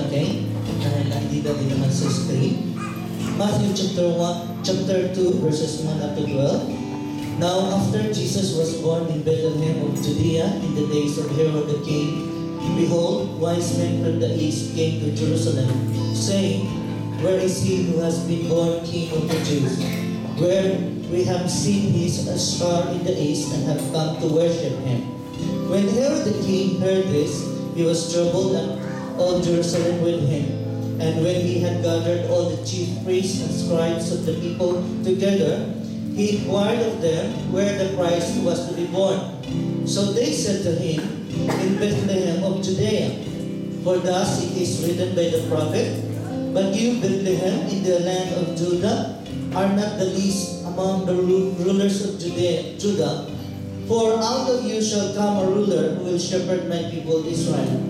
Okay? Dahil nakikita din naman sa screen. Matthew chapter 2, verses 1 up to 12. Now, after Jesus was born in Bethlehem of Judea in the days of Herod the king, behold, wise men from the east came to Jerusalem, saying, Where is he who has been born King of the Jews? Where we have seen his star in the east and have come to worship him. When Herod the king heard this, he was troubled, and all Jerusalem with him. And when he had gathered all the chief priests and scribes of the people together, he inquired of them where the Christ was to be born. So they said to him, In Bethlehem of Judea. For thus it is written by the prophet, But you, Bethlehem, in the land of Judah, are not the least among the rulers of Judah. For out of you shall come a ruler who will shepherd my people Israel.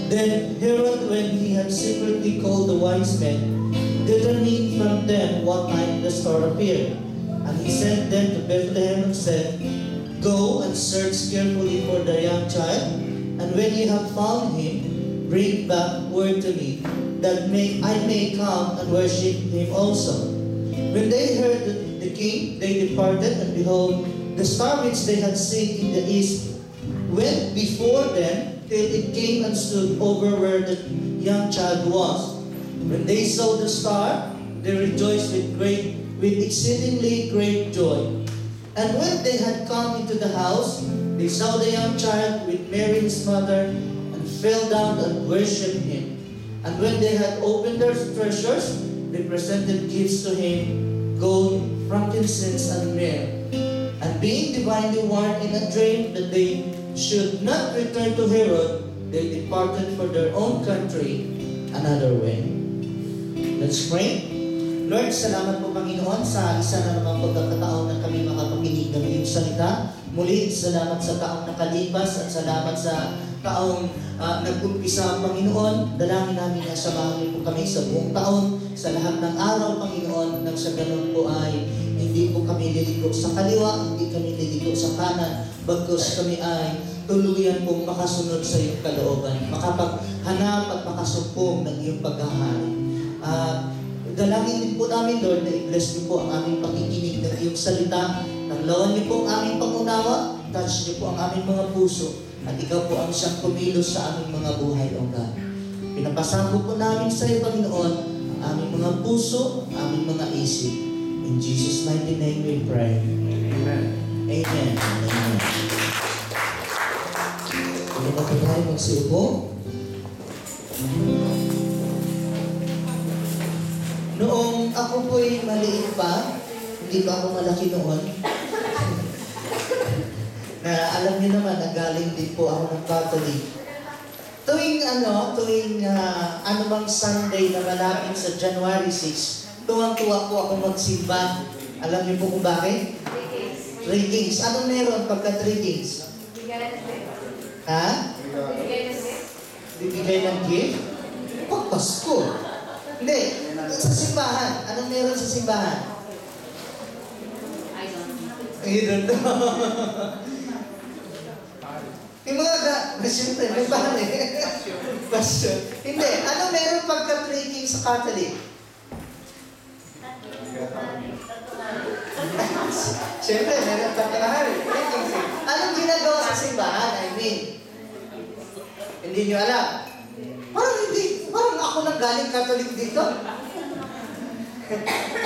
Then Herod, when he had secretly called the wise men, determined from them what time the star appeared. And he sent them to Bethlehem and said, Go and search carefully for the young child, and when you have found him, bring back word to me, that I may come and worship him also. When they heard the king, they departed, and behold, the star which they had seen in the east went before them, till it came and stood over where the young child was. When they saw the star, they rejoiced with exceedingly great joy. And when they had come into the house, they saw the young child with Mary his mother, and fell down and worshipped him. And when they had opened their treasures, they presented gifts to him, gold, frankincense, and myrrh. And being divinely warned in a dream that they should not return to Herod, they departed for their own country another way. Let's pray. Lord, salamat po Panginoon sa isa na namang pagkakataon na kami makapakinig ng iyong salita. Muli, salamat sa taong nakalipas at salamat sa taong nag-umpisa, Panginoon. Dalangin namin na samahan niyo po kami sa buong taon, sa lahat ng araw, Panginoon, nang sa ganun po ay hindi po kami liliko sa kaliwa, hindi kami liliko sa kanan, bagkus kami ay tuluyan pong makasunod sa iyong kalooban, makapaghanap at makasumpong ng iyong paghahari. Dalangin din po namin, Lord, na i-bless niyo po ang aming pakikinig ng iyong salita, nanglawan niyo po ang aming pangunawa, touch niyo po ang aming mga puso, at ikaw po ang siyang kumilos sa aming mga buhay, O God. Pinapasangko po namin sa iyo, Panginoon, ang aming mga puso, ang aming mga isip. In Jesus' mighty name we pray. Amen. Amen. Amen. Pwede ba tayo magsiupo? Noong ako po'y maliit pa, hindi pa ako malaki noon, na alam niyo naman, nagaling din po ako ng Catholic. Tuwing ano bang Sunday na malapit sa January 6, tuwang-tuwa po ako magsimba. Alam niyo po kung bakit? 3 Kings. Anong meron pagka 3 Kings? Ha? Bibigay ng gift? Pagpasko. Hindi. Sa simbahan. Anong meron sa simbahan? I don't know. Yung mga siyempre, may bahan eh. Passion. Hindi. Ano meron pagka 3 Kings sa Catholic? Siyempre, meron pagkakahari. 3 Kings. Anong ginagawa sa simbahan? I mean, hindi nyo alam. Parang ako nang galing Catholic dito.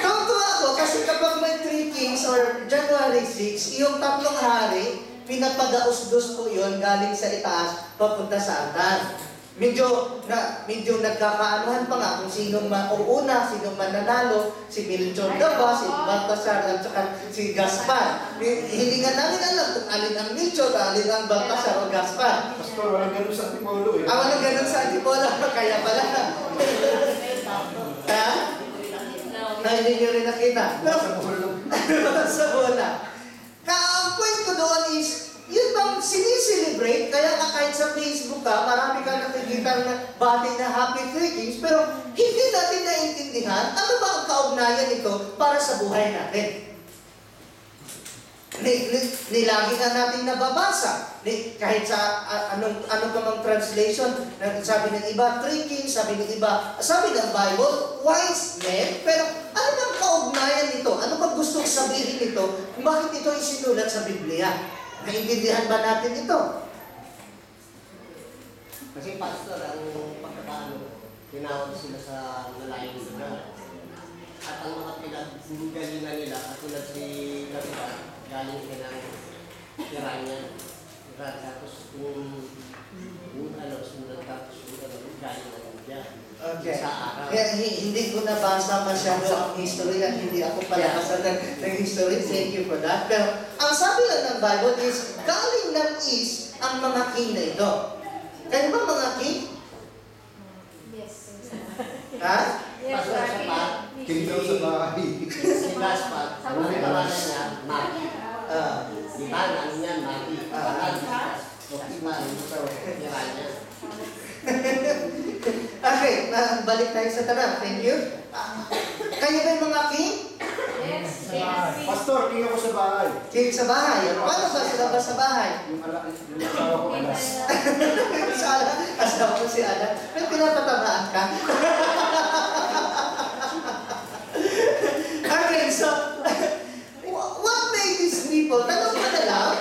Tawag-tuwa ako kasi kapag may 3 Kings or January 6, yung tatlong hari, pinapadaos-dos po yun galing sa itaas papunta sa altar. Medyo nagkakaanuhan pa nga kung sinong mauuna, sinong mananalo, si Melchor daw ba, si Baltasar, at saka si Gaspar. Hindi nga namin alam kung alin ang Melchor, alin ang Baltasar o Gaspar. Pastor, walang ganun sa Antipolo eh. Walang ganun sa Antipolo, kaya pala. Ha? Na hindi nyo rin nakita. Sa bola. Ang point ko doon is, yun bang siniselebrate, kaya nga kahit sa Facebook ka, marami ka nakikita na bati na Happy 3 Kings, pero hindi natin naintindihan, ano ba ang kaugnayan nito para sa buhay natin? Lagi na natin nababasa. Kahit sa anong ka mang translation, sabi ng iba, 3 kings, sabi ng iba, sabi ng Bible, wise men. Pero ano bang kaugnayan nito? Ano bang gustong sabihin nito? Bakit ito isinulat sa Biblia? Naintindihan ba natin ito? Kasi pastor, ang pagkakaano, tinawag sila sa malayong lugar. At ang mga pinagalingan nila, katulad si David, galing sila ng Iranya. Tapos kung sunod tapos galing ng India. Okay. Sa Arab. Kaya hindi ko nabasa masyado ang history at hindi ako palakasan ng history. Thank you for that. Pero ang sabi lang ng Bible is, galing ng East ang mga king na ito. Kaya ba mga king? Yes. Ha? Yes, Pastor, sa pa, King daw sa bahay. si Gaspar, ang pangalan niya, Maki. Di ba, ano yan, Maki? Iranya. Okay, balik tayo sa tanong. Thank you. Kayo ba yung mga king? Yes. Yes. Pastor, king ako sa bahay. King sa bahay. Paano ba sila ba sa bahay? Yung asawa ko alas. Sa Ala, asawa ko si Ala. May pinapatamaan ka. Okay, so, what made these people? Tanong ka na lang.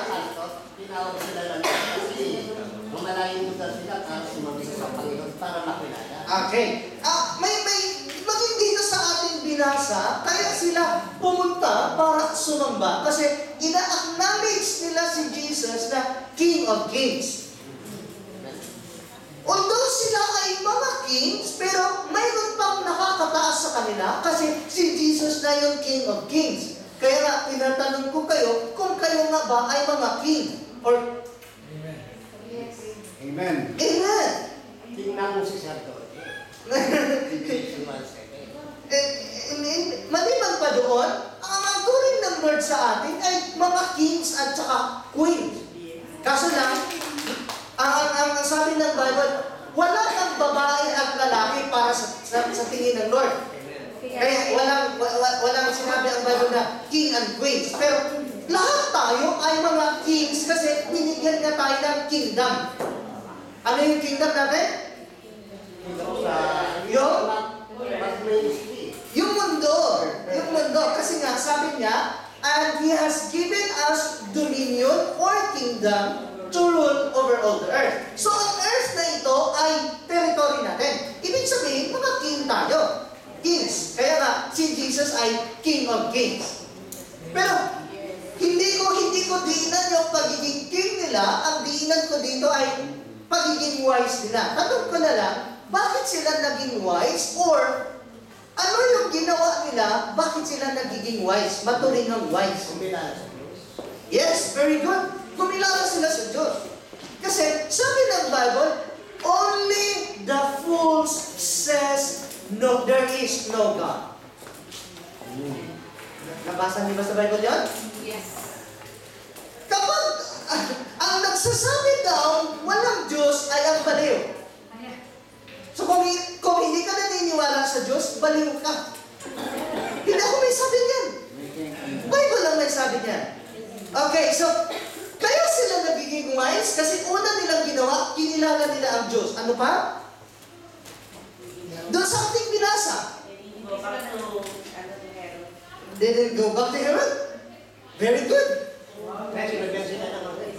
Tinawag sila lang kasi malayong lugar sila para sumamisa sa Panginoon para makilala. Okay. Maging dito sa ating binasa, kaya sila pumunta para sumamba. Kasi ina-acknowledge nila si Jesus na King of Kings. Although sila ay mga kings, pero mayroon pang nakakataas sa kanila kasi si Jesus na yung King of Kings. Kaya nga, tinatanong ko kayo kung kayo nga ba ay mga king. Or, Yes. Amen. Amen! Tingnan mo si Sardote. Revelation 1:7. Maliban pa doon, ang turing ng Lord sa atin ay mga kings at saka queens. Kaso lang, ang sabi ng Bible, wala kang babae at lalaki para sa tingin ng Lord. Kaya walang sinabi ang Bible na king and queens. Pero lahat tayo ay mga kings kasi binigyan nga tayo ng kingdom. Ano yung kingdom natin? Yung? Yung mundo. Yung mundo. Kasi nga, sabi niya, and He has given us dominion or kingdom to rule over all the earth. So, ang earth na ito ay territory natin. Ibig sabihin, mga king tayo. Kings. Kaya nga, si Jesus ay King of Kings. Pero, hindi ko diinan yung pagiging king nila. Ang diinan ko dito ay pagiging wise nila. Tanong ko na lang, bakit sila naging wise? Or, ano yung ginawa nila, bakit sila nagiging wise? Maturing ng wise. Kumilala sa Diyos. Yes, very good. Kumilala sila sa Diyos. Kasi, sabi ng Bible, only the fools says, no, there is no God. Nabasa niyo ba sa Bible yun? Yes. Kapag ang nagsasabi daw, walang Diyos ay ang baliw. So kung hindi ka naniniwala sa Diyos, baliw ka. Hindi ako may sabi niyan. Bible lang may sabi niyan. Okay, so kaya sila nagiging wise kasi una nilang ginawa, kinilala nila ang Diyos. Ano pa? Doon sa ating binasa. They didn't go back to Herod. Very good.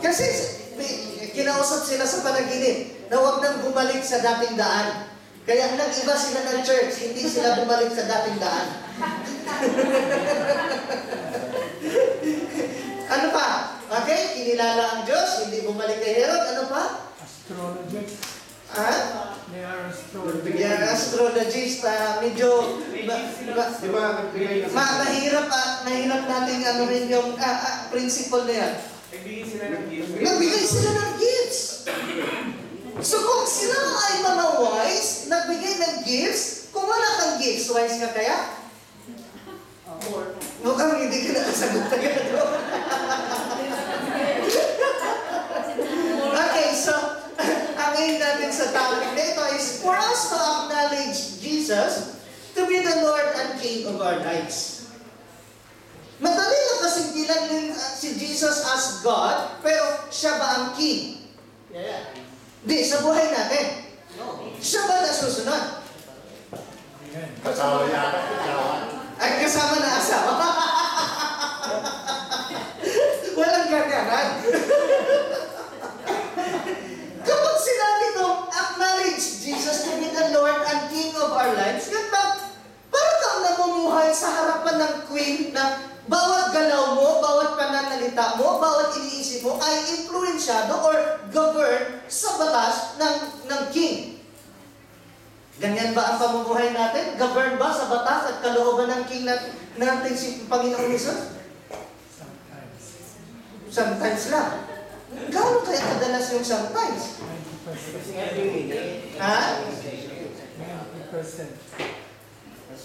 Kasi kinausap sila sa panaginip na huwag nang bumalik sa dating daan. Kaya nag-iba sila ng church, hindi sila bumalik sa dating daan. Ano pa? Okay, kinilala ang Diyos, hindi bumalik kay Herod. Ano pa? Astrologists. Ha? They are astrologists. Bigyan astrologist, medyo Di ba, nagbigay na mahirap natin ano rin yung principle na yan. Nagbigay sila ng gifts. So kung sila ay mga wise, nagbigay ng gifts, kung wala kang gifts, wise ka kaya? Mukhang hindi ka nakasagot agad. Okay, so ang aim natin sa topic na ito is for us to acknowledge Jesus to be the Lord and King of our lives. Madali lang kasing tiningnan din si Jesus as God, pero siya ba ang king? Yeah. Di, sa buhay natin. No. Siya ba nasusunod? Amen. Kasawa yata. Kasawa. Ay, kasama na asawa. Walang gaganan. Kapag sinabi itong acknowledge Jesus to be the Lord and King of our lives, yun ba, parang kang namumuhay sa harapan ng Queen na bawat galaw mo, bawat pananalita mo, bawat iniisip mo ay influensyado or governed sa batas ng King. Ganyan ba ang pamumuhay natin? Governed ba sa batas at kalooban ng King natin si Panginoong Hesus? Sometimes. Sometimes lang. Gaano kaya kadalas yung sometimes? 90%. Kasi every minute. Ha? 90%.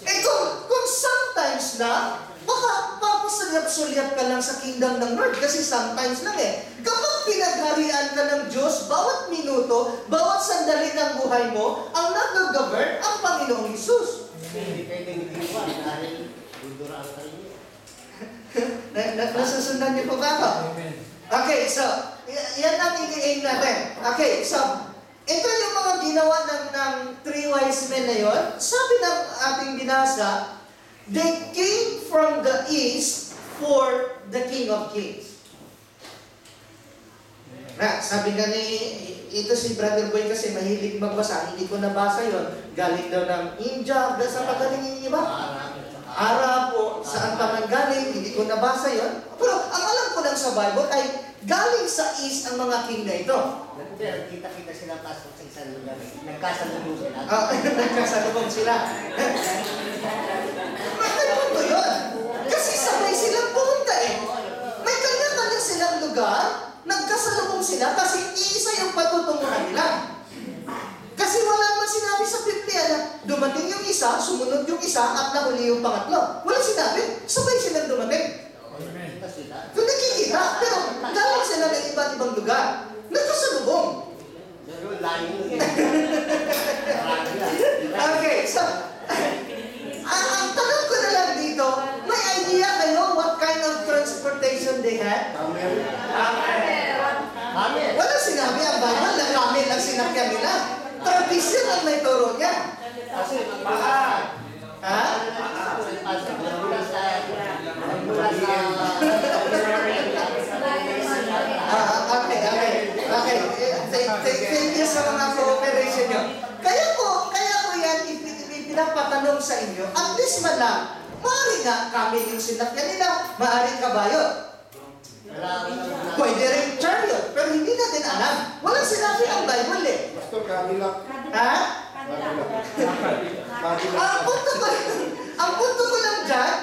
Eh kung sometimes na, baka papasulyap-sulyap ka lang sa kingdom ng Lord kasi sometimes lang eh. Kapag pinagharian ka ng Diyos, bawat minuto, bawat sandali ng buhay mo, ang nag-govern ang Panginoong Hesus. Hindi pwedeng iwan dahil duduraan ka rin. Nasusundan niyo po ba ako? Amen. Okay, so, yan ang ini-aim natin. Okay, so, ito yung mga ginawa ng three wise men na yon. Sabi ng ating binasa, they came from the east for the King of Kings. Na, sabi nga ito si Brother Boy kasi mahilig magbasa, hindi ko nabasa yon. Galing daw ng India, sa magaling yung iba. Arab o saan pa man galing, hindi ko nabasa yon. Pero ang alam ko lang sa Bible ay galing sa east ang mga king na ito. Kita-kita sila pasok sa isang lugar. Nagkasalubong sila. Nagkasalubong sila. May punto yun. Kasi sabay silang pumunta eh. May kanya-kanya silang lugar, nagkasalubong sila kasi iisa yung patutunguhan nila. Kasi wala naman sinabi sa Biblia na dumating yung isa, sumunod yung isa, at nahuli yung pangatlo. Wala sinabi. Sabay silang dumating. Amen. Kung nakikita, pero galing sila ng iba't ibang lugar. Nagkasalubong. Pero layo yun. Okay, so, ang tanong ko na lang dito, may idea kayo what kind of transportation they had? Amen. Wala sinabi ang Bible na camel ang sinakyan nila. Tradisyon ang may turo niya. Kasi baka Ha? Okay. Thank you sa mga cooperation nyo. Kaya ko yan ipinapatanong sa inyo, at least man lang, maaari nga kami yung sinakyan nila, maaari kabayo. Pwede rin chariot, pero hindi natin alam. Walang sinabi ang Bible eh. Pastor, Cadillac. Ha? Cadillac. Ang punto ko lang dyan,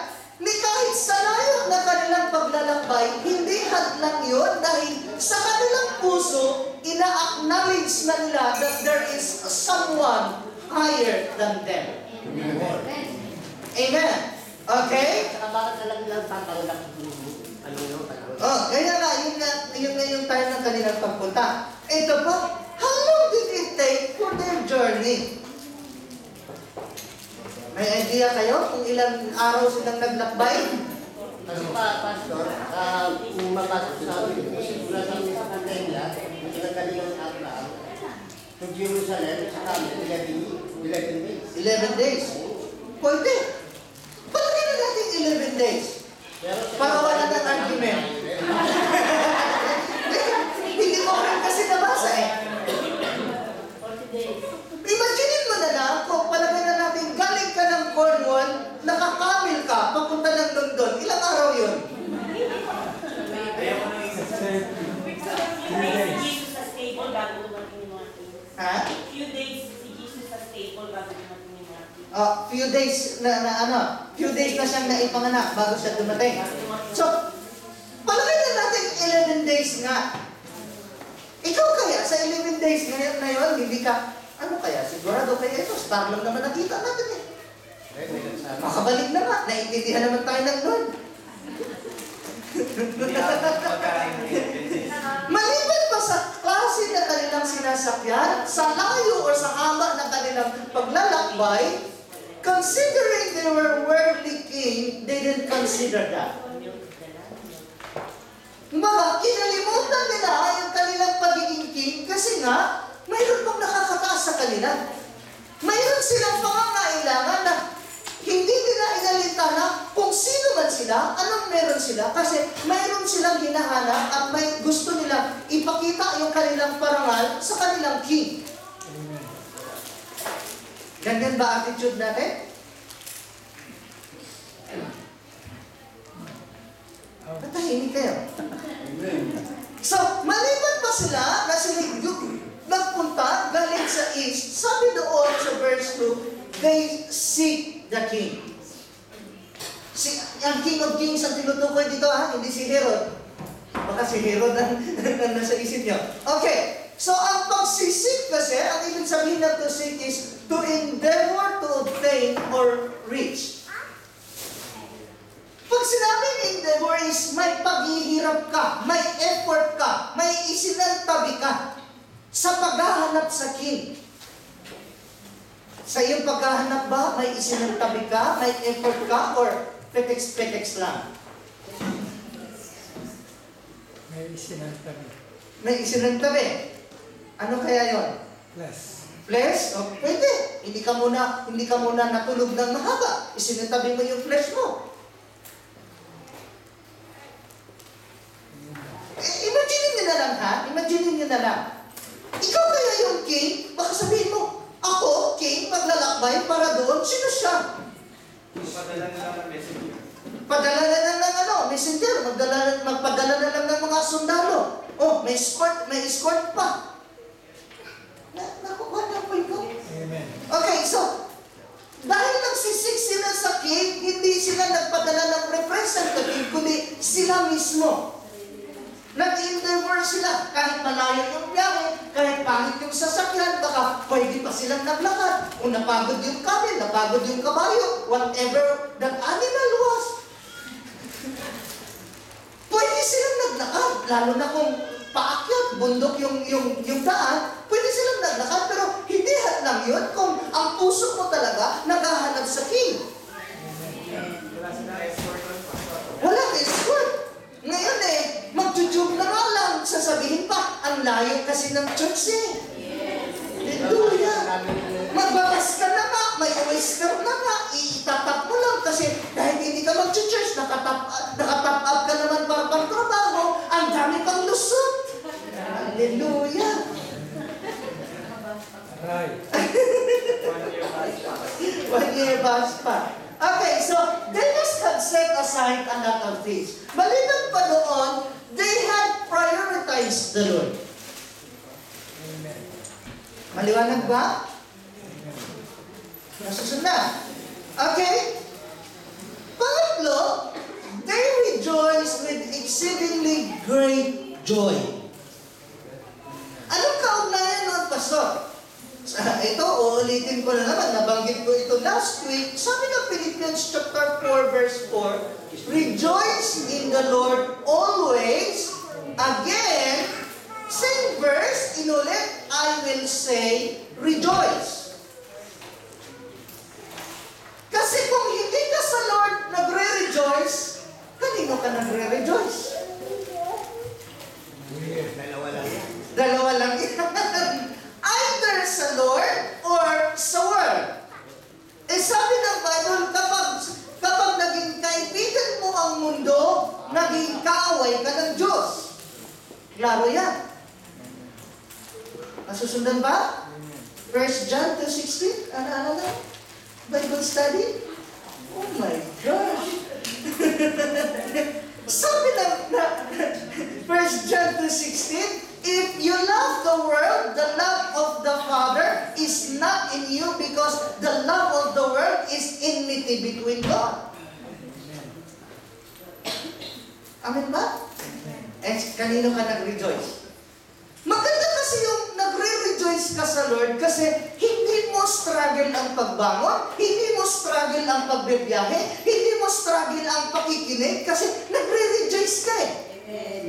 ni kahit sa layo na kanilang paglalakbay, hindi hadlang yun dahil sa kanilang puso, ina-acknowledge na nila that there is someone higher than them. Amen. Okay? Saka bakit na lang tatanggap ano yung tanong? Oh, kaya nga, yun nga yung time ng kanilang pagpunta. Ito po, how long did it take for their journey? May idea kayo kung ilang araw silang naglakbay? Kasi Pastor, kung mapasok sa simula sa pandemya, ilang kanilang Abraham, to Jerusalem, sa kami, 11 days. 11 days. Pwede. Palagay na natin 11 days. Para wala ng argument. Hindi mo rin kasi nabasa eh. Imaginin mo na lang kung palagay na natin galing ka ng Cornwall, nakakamil ka, papunta ng London. Ilang araw yun? Jesus sa stable bago dumating yung mga king. Ha? Few days si Jesus sa stable bago dumating yung mga king. Few days few days na siyang naipanganak bago siya dumating. So, palagay na natin 11 days nga. Ikaw kaya sa 11 days ngayon na yun, hindi ka, ano kaya, sigurado kaya ito, star lang naman nakita natin eh. Makabalik na nga, naiintindihan naman tayo ng Lord. Maliban pa sa klase na kanilang sinasakyan, sa layo o sa haba ng kanilang paglalakbay, considering they were worldly king, they didn't consider that. Kumbaga, kinalimutan nila yung kanilang pagiging king kasi nga, mayroon pang nakakataas sa kanila. Mayroon silang pangangailangan na hindi nila inalintana kung sino man sila, anong meron sila, kasi mayroon silang hinahanap at may gusto nilang ipakita yung kanilang parangal sa kanilang king. Amen. Ganyan ba attitude natin? Patahimik kayo. So, maliban pa sila na sila nagpunta galing sa east, sabi doon sa verse 2, they seek the king. Ang King of Kings ang tinutukoy dito, hindi si Herod. Baka si Herod ang nasa isip niyo. Okay, so ang pagsisik kasi, ang ibig sabihin ng to seek is to endeavor to obtain or reach. Pag sinabing endeavor is may paghihirap ka, may effort ka, may isinantabi ka sa paghahanap sa king. Sa iyong paghahanap ba, may isinantabi ka, may effort ka, or petex-petex lang? May isinantabi. May isinantabi. Ano kaya yon? Plus. Flesh? O, pwede. Hindi ka muna natulog ng mahaba. Isinantabi mo yung flesh mo. Imagine nyo na lang, ha? Imagine nyo na lang. Ikaw kaya yung king? Baka sabihin mo, ako, king, maglalakbay para doon. Sino siya? Padala na lang ng messenger. Magpadala na lang ng mga sundalo. Oh, may escort pa. Nakuha na po ito. Amen. Okay, so, dahil nagsisik sila sa king, hindi sila nagpadala ng representative, kundi sila mismo. Nag-endeavor sila, kahit malayo yung biyahe, kahit pangit yung sasakyan, baka pwede pa silang naglakad. O napagod yung camel, napagod yung kabayo, whatever that animal was. Pwede silang naglakad, lalo na kung paakyat, bundok yung daan, pwede silang naglakad, pero hindi lang yun kung ang puso mo talaga naghahanap sa king. Walang escort. Ngayon magtutube na nga lang, sasabihin pa, ang layo kasi ng church Hallelujah. Magbakas ka na nga, may whisker na nga, itatap mo lang kasi dahil hindi ka mag-church, nakatap up ka naman para pang trabaho, ang dami pang lusot. Hallelujah. Right. 1 year pass pa. Okay, so they must have set aside a lot of things. Maliban pa doon, they had prioritized the Lord. Amen. Maliwanag ba? Nasusunod na. Okay? Pangatlo, they rejoice with exceedingly great joy. Anong kaugnayan nun, Pastor? Ito, uulitin ko na naman, nabanggit ko ito last week. Sabi ng Philippians chapter 4, verse 4, rejoice in the Lord always. Again, same verse, inulit, I will say, rejoice. Kasi kung hindi ka sa Lord nagre-rejoice, kanino ka nagre-rejoice? Dalawa lang yan. Either sa Lord or sa world. Sabi ng Bible, kapag naging kaibigan mo ang mundo, naging kaaway ka ng Diyos. Klaro yan. Nasusundan ba? 1 John 2:16. Ano na? Bible study? Oh my gosh! Sabi ng 1 John 2:16, if you love the world, the love of the Father is not in you because the love of the world is enmity between God. Amen ba? Kanino ka nag-rejoice? Maganda kasi yung nagre-rejoice ka sa Lord kasi hindi mo struggle ang pagbangon, hindi mo struggle ang pagbibiyahe, hindi mo struggle ang pakikinig kasi nagre-rejoice ka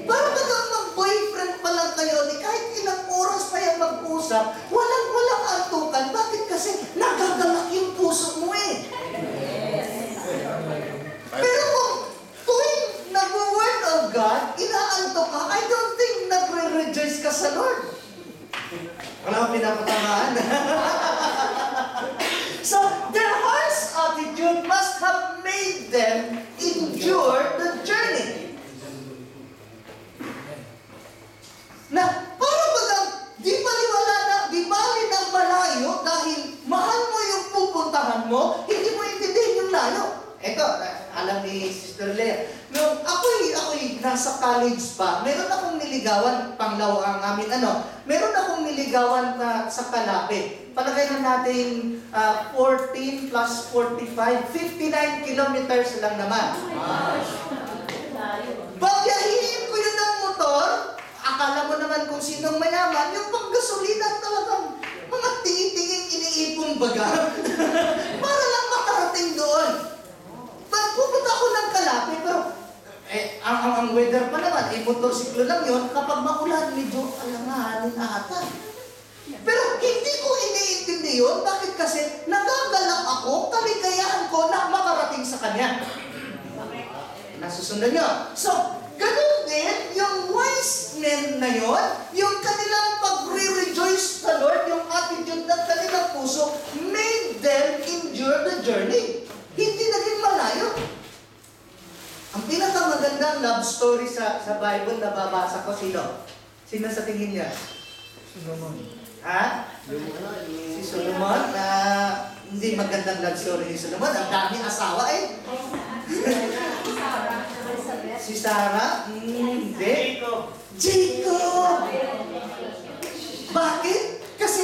Para bagang mag-boyfriend pa lang kayo, di kahit ilang oras pa yung mag-usap, walang antukan. Bakit? Kasi nagagalak yung puso mo Pero kung tuwing nag-word of God, inaantok mo, hindi mo intindihin yung layo. Ito, alam ni Sister Lea, nung ako'y nasa college pa, meron akong niligawan, panglaw ang amin, meron akong niligawan na sa Calape. Palagay na natin 14 plus 45, 59 kilometers lang naman. Pagyahin ko yun ng motor, akala mo naman kung sinong mayaman, yung panggasolina talagang mga tingin-tingin iniipong baga para lang makarating doon. Pupunta ako ng Calape, pero ang weather pa naman, motorsiklo lang yun, kapag maulan, medyo alanganin ata. Pero hindi ko iniintindi yun. Bakit? Kasi nagagalak ako, kaligayahan ko na makarating sa kanya. Nasusundan nyo. So, ganun din, yung wise men na yun, yung kanilang pagre-rejoice sa Lord, yung attitude ng kanilang puso, made them endure the journey. Hindi naging malayo. Ang pinakamagandang love story sa Bible na babasa ko, sino? Sino sa tingin niya? Solomon. Ha? Si Solomon? Hindi magandang love story ni Solomon. Ang dami asawa eh. Si Sarah? Hindi. Jacob! Bakit? Kasi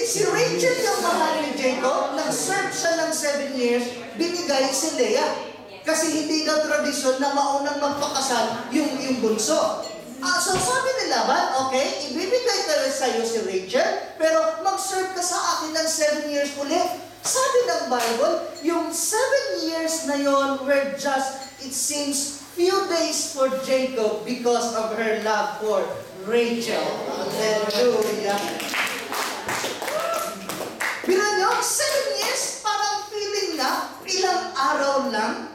si Rachel yung mahal ni Jacob, nag-serve siya ng 7 years, binigay si Leah. Kasi hindi daw tradisyon na maunang magpakasal yung bunso. So sabi ni Laban, okay, ibibigay talaga sa'yo si Rachel, pero mag-serve ka sa akin ng 7 years ulit. Sabi ng Bible, yung 7 years na yon were just, it seems, few days for Jacob because of her love for Rachel. Hallelujah. Pero nyo, 7 years, parang feeling na, ilang araw lang.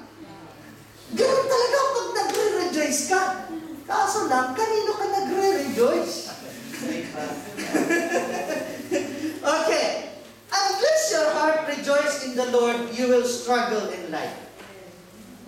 Ganun talaga pag nagre-rejoice ka. Kaso lang, kanino ka nagre-rejoice? Okay. Unless your heart rejoice in the Lord, you will struggle in life.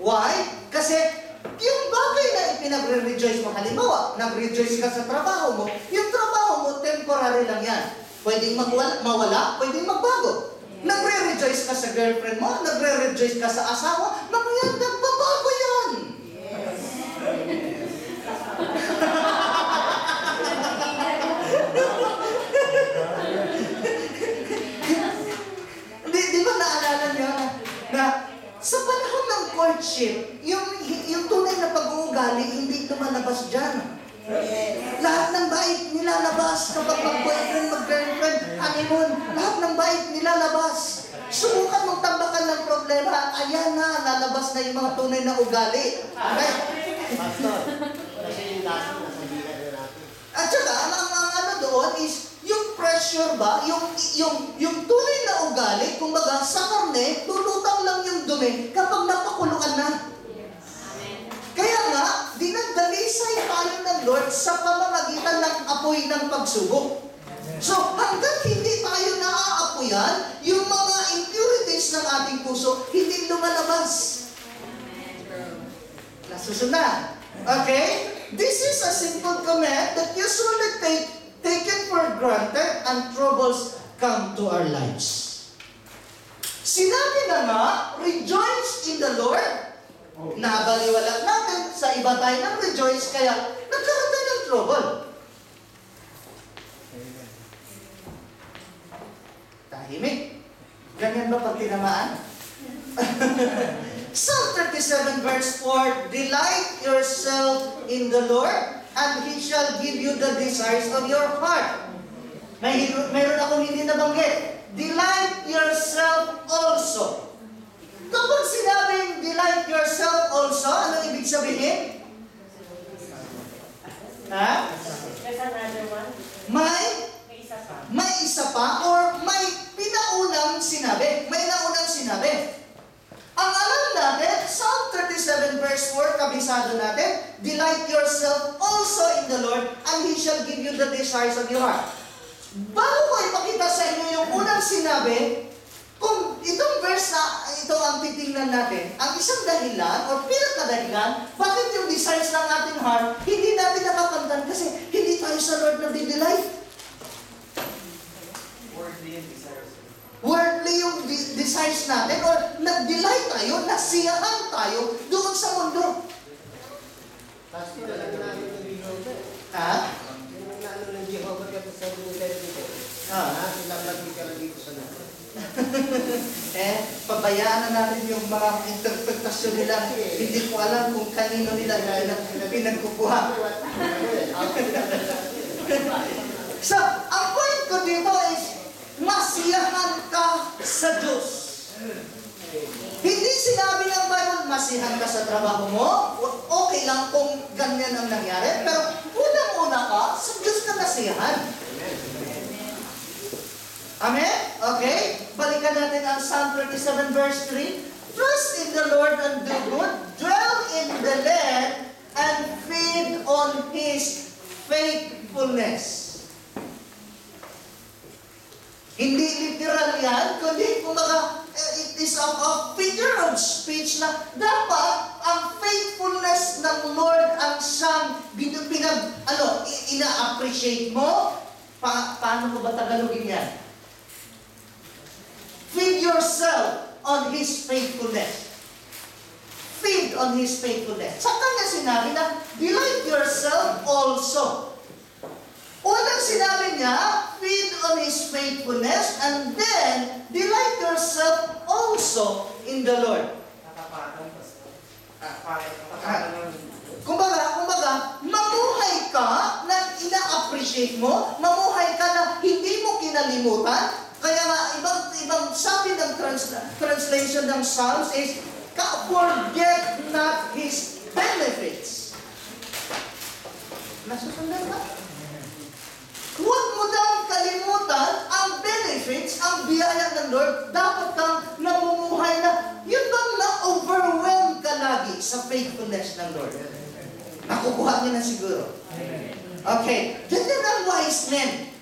Why? Kasi yung bagay na ipinagre-rejoice mo, halimbawa, nag-rejoice ka sa trabaho mo, yung trabaho mo, temporary lang yan. Pwedeng mawala, pwedeng magbago. Nagre-rejoice ka sa girlfriend mo, nagre-rejoice ka sa asawa, mamaya nagbabago yan. Di ba naalala niyo na sa panahon ng courtship, yung tunay na pag-uugali, hindi lumalabas dyan. Lahat ng bait nilalabas kapag mag-boyfriend, mag-girlfriend, honeymoon, lahat ng bait nilalabas. Subukan mong tambakan ng problema, ayan na, lalabas na yung mga tunay na ugali. Okay? Pastor, kasi yung lasa nasa bilan na natin. At saka, ang ano doon is, yung pressure ba, yung tunay na ugali, kumbaga sa karne, lulutang lang yung dumi kapag napakuluan na. Kaya nga, dinagdalisay tayo ng Lord sa pamamagitan ng apoy ng pagsubok. So, hanggang hindi tayo naaapoyan, yung mga impurities ng ating puso, hindi lumalabas. Nasusunod. Okay? This is a simple command that usually taken for granted and troubles come to our lives. Sinabi na nga, rejoice in the Lord. Nabaliwala natin sa iba tayo ng rejoice, kaya nagkaroon tayo ng trouble. Tahimik. Ganyan ba pag tinamaan? Psalm 37 verse 4, delight yourself in the Lord, and He shall give you the desires of your heart. Mayroon akong hindi nabanggit. Delight yourself also. Kapag sinabing delight yourself also, ano ibig sabihin? Ha? There's another one. May isa pa, or may pinaunang sinabi. May naunang sinabi. Ang alam natin, Psalm 37 verse 4, kabisado natin, delight yourself also in the Lord, and He shall give you the desires of your heart. Bago ko ipakita sa inyo yung unang sinabi, kung itong verse na ito ang titingnan natin, ang isang dahilan o pinakadahilan, bakit yung desires ng ating heart, hindi natin nakakamtan kasi hindi tayo sa Lord na delight. Worldly yung desires natin or nag-delight tayo, nasiyahan tayo doon sa mundo. Kasi alam namin ng Jehovah. Ha? Yung ano ng Jehovah kapag sabi nila dito. Silang nagkikala dito sa natin. Pabayaan na natin yung mga interpretasyon nila. Hindi ko alam kung kanino nila pinagkukuha. So, ang point ko dito is, masiyahan ka sa Diyos. Hindi sinabi ng Bible, masiyahan ka sa trabaho mo. Okay lang kung ganyan ang nangyari. Pero unang-una ka, sa Diyos ka nasiyahan. Amen? Okay? Balikan natin ang Psalm 37 verse 3. Trust in the Lord and do good. Dwell in the land and feed on His faithfulness. Hindi literal yan, kundi kumbaga, it is a figure of speech na dapat ang faithfulness ng Lord ang siyang ina-appreciate mo. Paano ko ba Tagalogin yan? Feed yourself on His faithfulness. Feed on His faithfulness. Sa kanya sinabi na, delight yourself also. Unang sinabi niya, feed on His faithfulness, and then, delight yourself also in the Lord. Kumbaga, mamuhay ka na ina-appreciate mo, mamuhay ka na hindi mo kinalimutan. Kaya nga, ibang sabi ng translation ng Psalms is, forget not His benefits. Nasusundan ba? Huwag mo daw kalimutan ang benefits, ang biyaya ng Lord. Dapat kang namumuhay na, yun bang na-overwhelm ka lagi sa faithfulness ng Lord? Nakukuha niyo na siguro. Okay, ganyan ang wise men.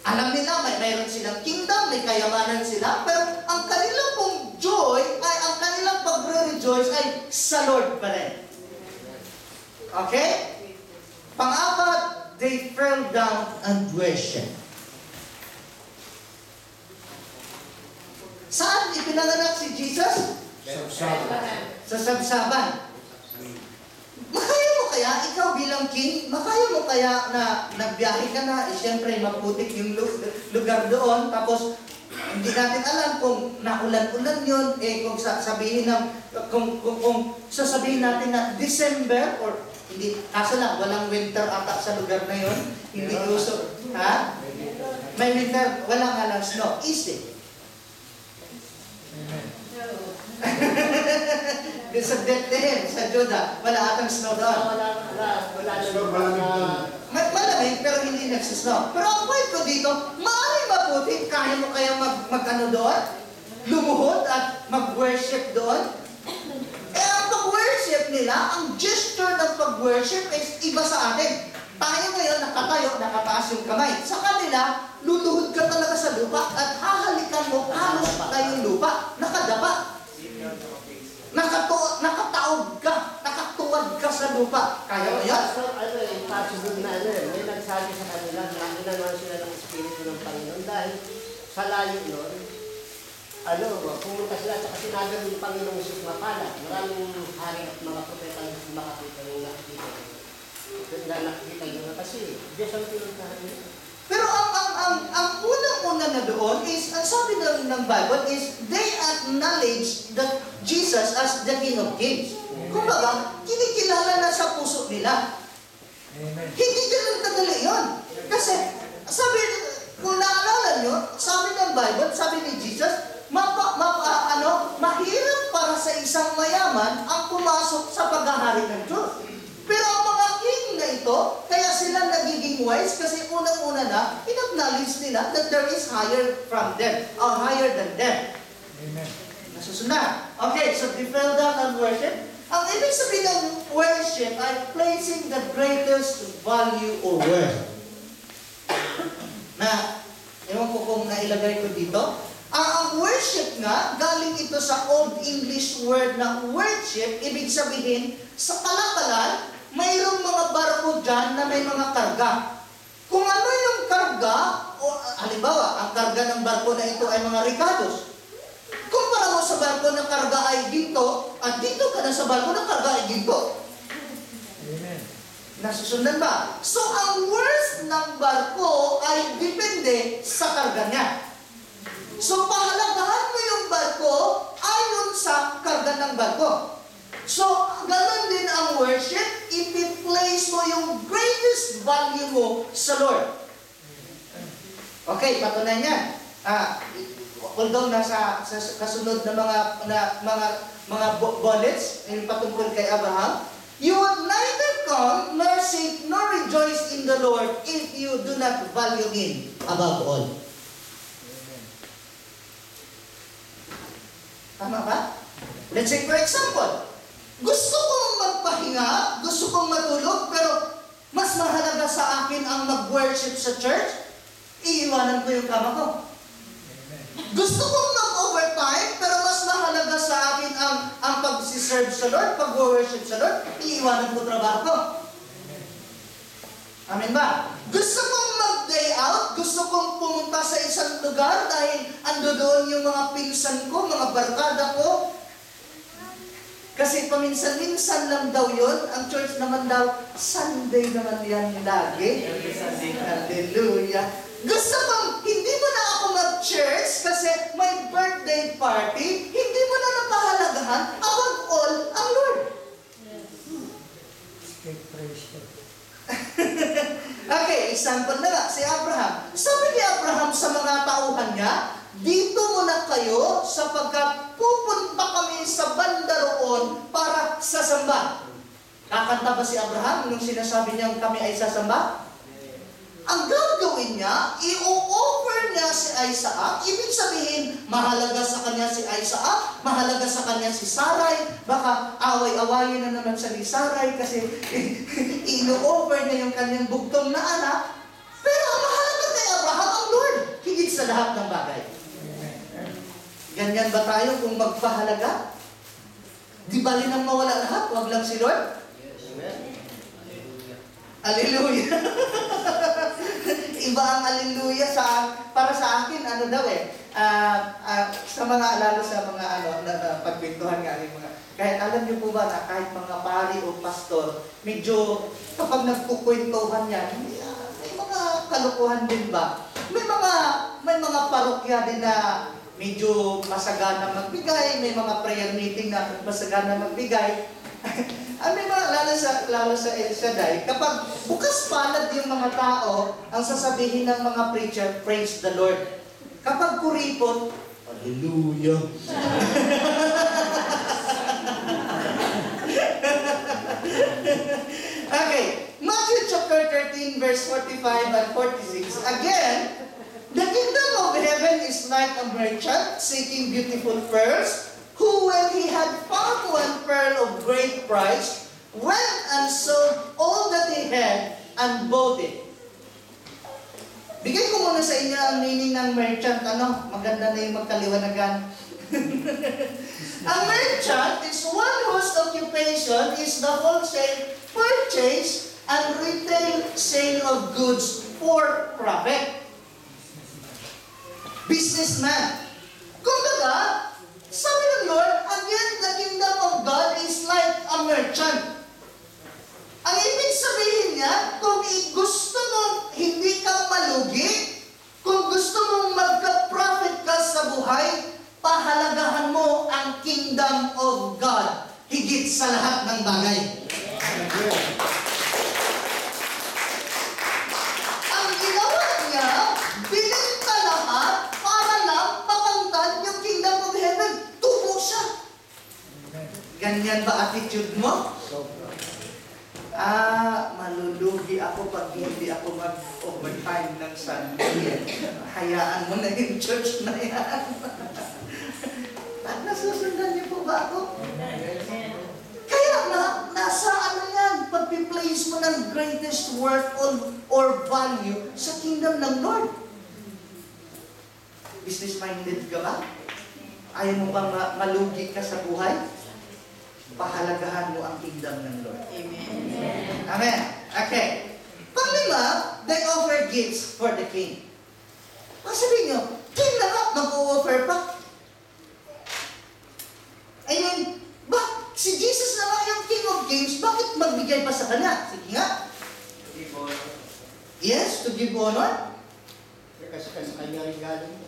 Alam nila, mayroon silang kingdom, may kayamanan sila, pero ang kanilang pong joy, ay ang kanilang pagre-rejoice ay sa Lord pa rin. Okay? Pang-apat, they fell down and worship. Saan ipinanganak si Jesus? Sa sabsaban. Makaya mo kaya, ikaw bilang king, makaya mo kaya na nagbiyahe ka na, siyempre maputik yung lugar doon, tapos hindi natin alam kung naulan-ulan yun, kung sasabihin natin na December, or hindi, kaso lang, walang winter ata sa lugar na yun, hindi uso, ha? May winter, walang alam snow, easy. Sa Bethlehem, sa Judah, wala atang snow doon. Malamig, pero hindi nagsisnow. Pero ang point ko dito, maaaring mabuti, kaya mo kaya mag-ano doon? Lumuhod at mag-worship doon? Ang pag-worship nila, ang gesture ng pag-worship is iba sa atin. Tayo ngayon, nakatayo, nakataas yung kamay. Sa kanila, luluhod ka talaga sa lupa at hahalikan mo halos na yung lupa. Nakadapa. Nakataog ka. Nakatuwad ka sa lupa. Kaya mo yan? Possible na may nagsabi sa kanila na ginawa sila ng Espiritu ng Panginoon dahil sa layo nun, pumunta sila at sinabi ng Panginoong Jesus mapala. Maraming hari at mga propeta na makakita ng nakikita nyo na kasi Diyos ang pinuntahan nila. Pero ang unang-una na doon is, ang sabi ng Bible is, they acknowledge that Jesus as the King of Kings. Kumbaga, kinikilala na sa puso nila. Amen. Hindi ganun kadali yun. Kasi, sabi, kung naalala nyo, sabi ng Bible, sabi ni Jesus, mahirap para sa isang mayaman ang pumasok sa paghahari ng Diyos. Pero ang mga king na ito, kaya sila nagiging wise kasi unang-una na, in-acknowledge nila that there is higher from them, or higher than them. Amen. Nasusunod. Okay, so they fell down and worship. Ang ibig sabihin ng worship ay placing the greatest value or worth. Na, ewan ko kung nailagay ko dito. Ang worship nga, galing ito sa Old English word na worship, ibig sabihin, sa kalakalan, mayroong mga barko dyan na may mga karga. Kung ano yung karga, o halimbawa, ang karga ng barko na ito ay mga ricados. sa barko na karga ay ginto, at dito ka na sa barko na karga ay ginto. Amen. Nasusundan ba? So, ang worth ng barko ay depende sa karga niya. So, pahalagahan mo yung barko ayon sa karga ng barko. So, ganun din ang worship, ipi-place mo yung greatest value mo sa Lord. Okay, patunay niyan. Although nasa kasunod na mga bullets, yung patungkol kay Abraham, you would neither come nor seek nor rejoice in the Lord if you do not value Him above all. Tama ba? Let's say for example, gusto kong magpahinga, gusto kong matulog, pero mas mahalaga sa akin ang mag-worship sa church, iiwanan ko yung kama ko. Gusto kong mag-overtime, pero mas mahalaga sa akin ang pag-serve sa Lord, pag-worship sa Lord, iiwanan ko trabaho ko. Amen ba? Gusto kong mag-day out, gusto kong pumunta sa isang lugar dahil ando doon yung mga pinsan ko, mga barkada ko. Kasi paminsan-minsan lang daw yun, ang church naman daw, Sunday naman yan lagi. Hallelujah. Gusto kong, hindi mo na ako mag-church kasi may birthday party, hindi mo na napahalagahan, above all, ang Lord. Praise God. Okay, example na nga, si Abraham. Sabi ni Abraham sa mga tauhan niya, dito muna kayo sapagkat pupunta kami sa banda roon para sasamba. Kakanta ba si Abraham nung sinasabi niyang kami ay sasamba? Ang gagawin niya, i-offer niya si Isaac. Ibig sabihin, mahalaga sa kanya si Isaac, mahalaga sa kanya si Sarai. Baka away-awayin na naman siya ni Sarai kasi i-offer niya yung kanyang bugtong na anak. Pero ang mahalaga kay Abraham ang Lord, higit sa lahat ng bagay. Ganyan ba tayo kung magpahalaga? Di bali nang mawala lahat, wag lang si Lord? Hallelujah. Iba ang hallelujah para sa akin, ano daw sa mga, lalo sa mga pagpintuhan nga rin mga, kahit alam niyo po ba na kahit mga pari o pastor, medyo kapag nagkukwentuhan yan, may mga kalukuhan din ba? May mga parokya din na medyo masagana magbigay, may mga prayer meeting na masagana magbigay. May mga, lalo sa El Shaddai, kapag bukas palad yung mga tao, ang sasabihin ng mga preacher, praise the Lord. Kapag kuripot, hallelujah. Okay, Matthew chapter 13, verse 45 and 46. Again, the kingdom of heaven is like a merchant seeking beautiful pearls, who, when he had found one pearl of great price, went and sold all that he had and bought it. Bigay ko muna sa inyo ang meaning ng merchant. Maganda na yung magkaliwanagan. Ang merchant is one whose occupation is the wholesale purchase and retail sale of goods for profit. Businessman. Kumbaga, sabi ng Lord, again, the kingdom of God is like a merchant. Ang ibig sabihin niya, kung gusto mong hindi ka malugi, kung gusto mong magka-profit ka sa buhay, pahalagahan mo ang kingdom of God higit sa lahat ng bagay. Ang ginawa niya, bininta lahat para lang makamtan yung kingdom of heaven. Tubo siya. Ganyan ba attitude mo? Malulugi ako pag hindi ako mag-overtime ng Sunday. Hayaan mo na yung church na yan. Nasusundan niyo po ba ako? Kaya nasa yan, pag-place mo ng greatest worth or value sa kingdom ng Lord. Business-minded ka ba? Ayaw mo bang malugi ka sa buhay? Pahalagahan mo ang kingdom ng Lord. Amen. Amen. Okay. Panglima, they offer gifts for the king. Sabihin nyo, king na nga, mag-o-offer pa. magbigay pa sa kanya. Sige nga. Yes, to give honor. Kasi sa kanya rin galing.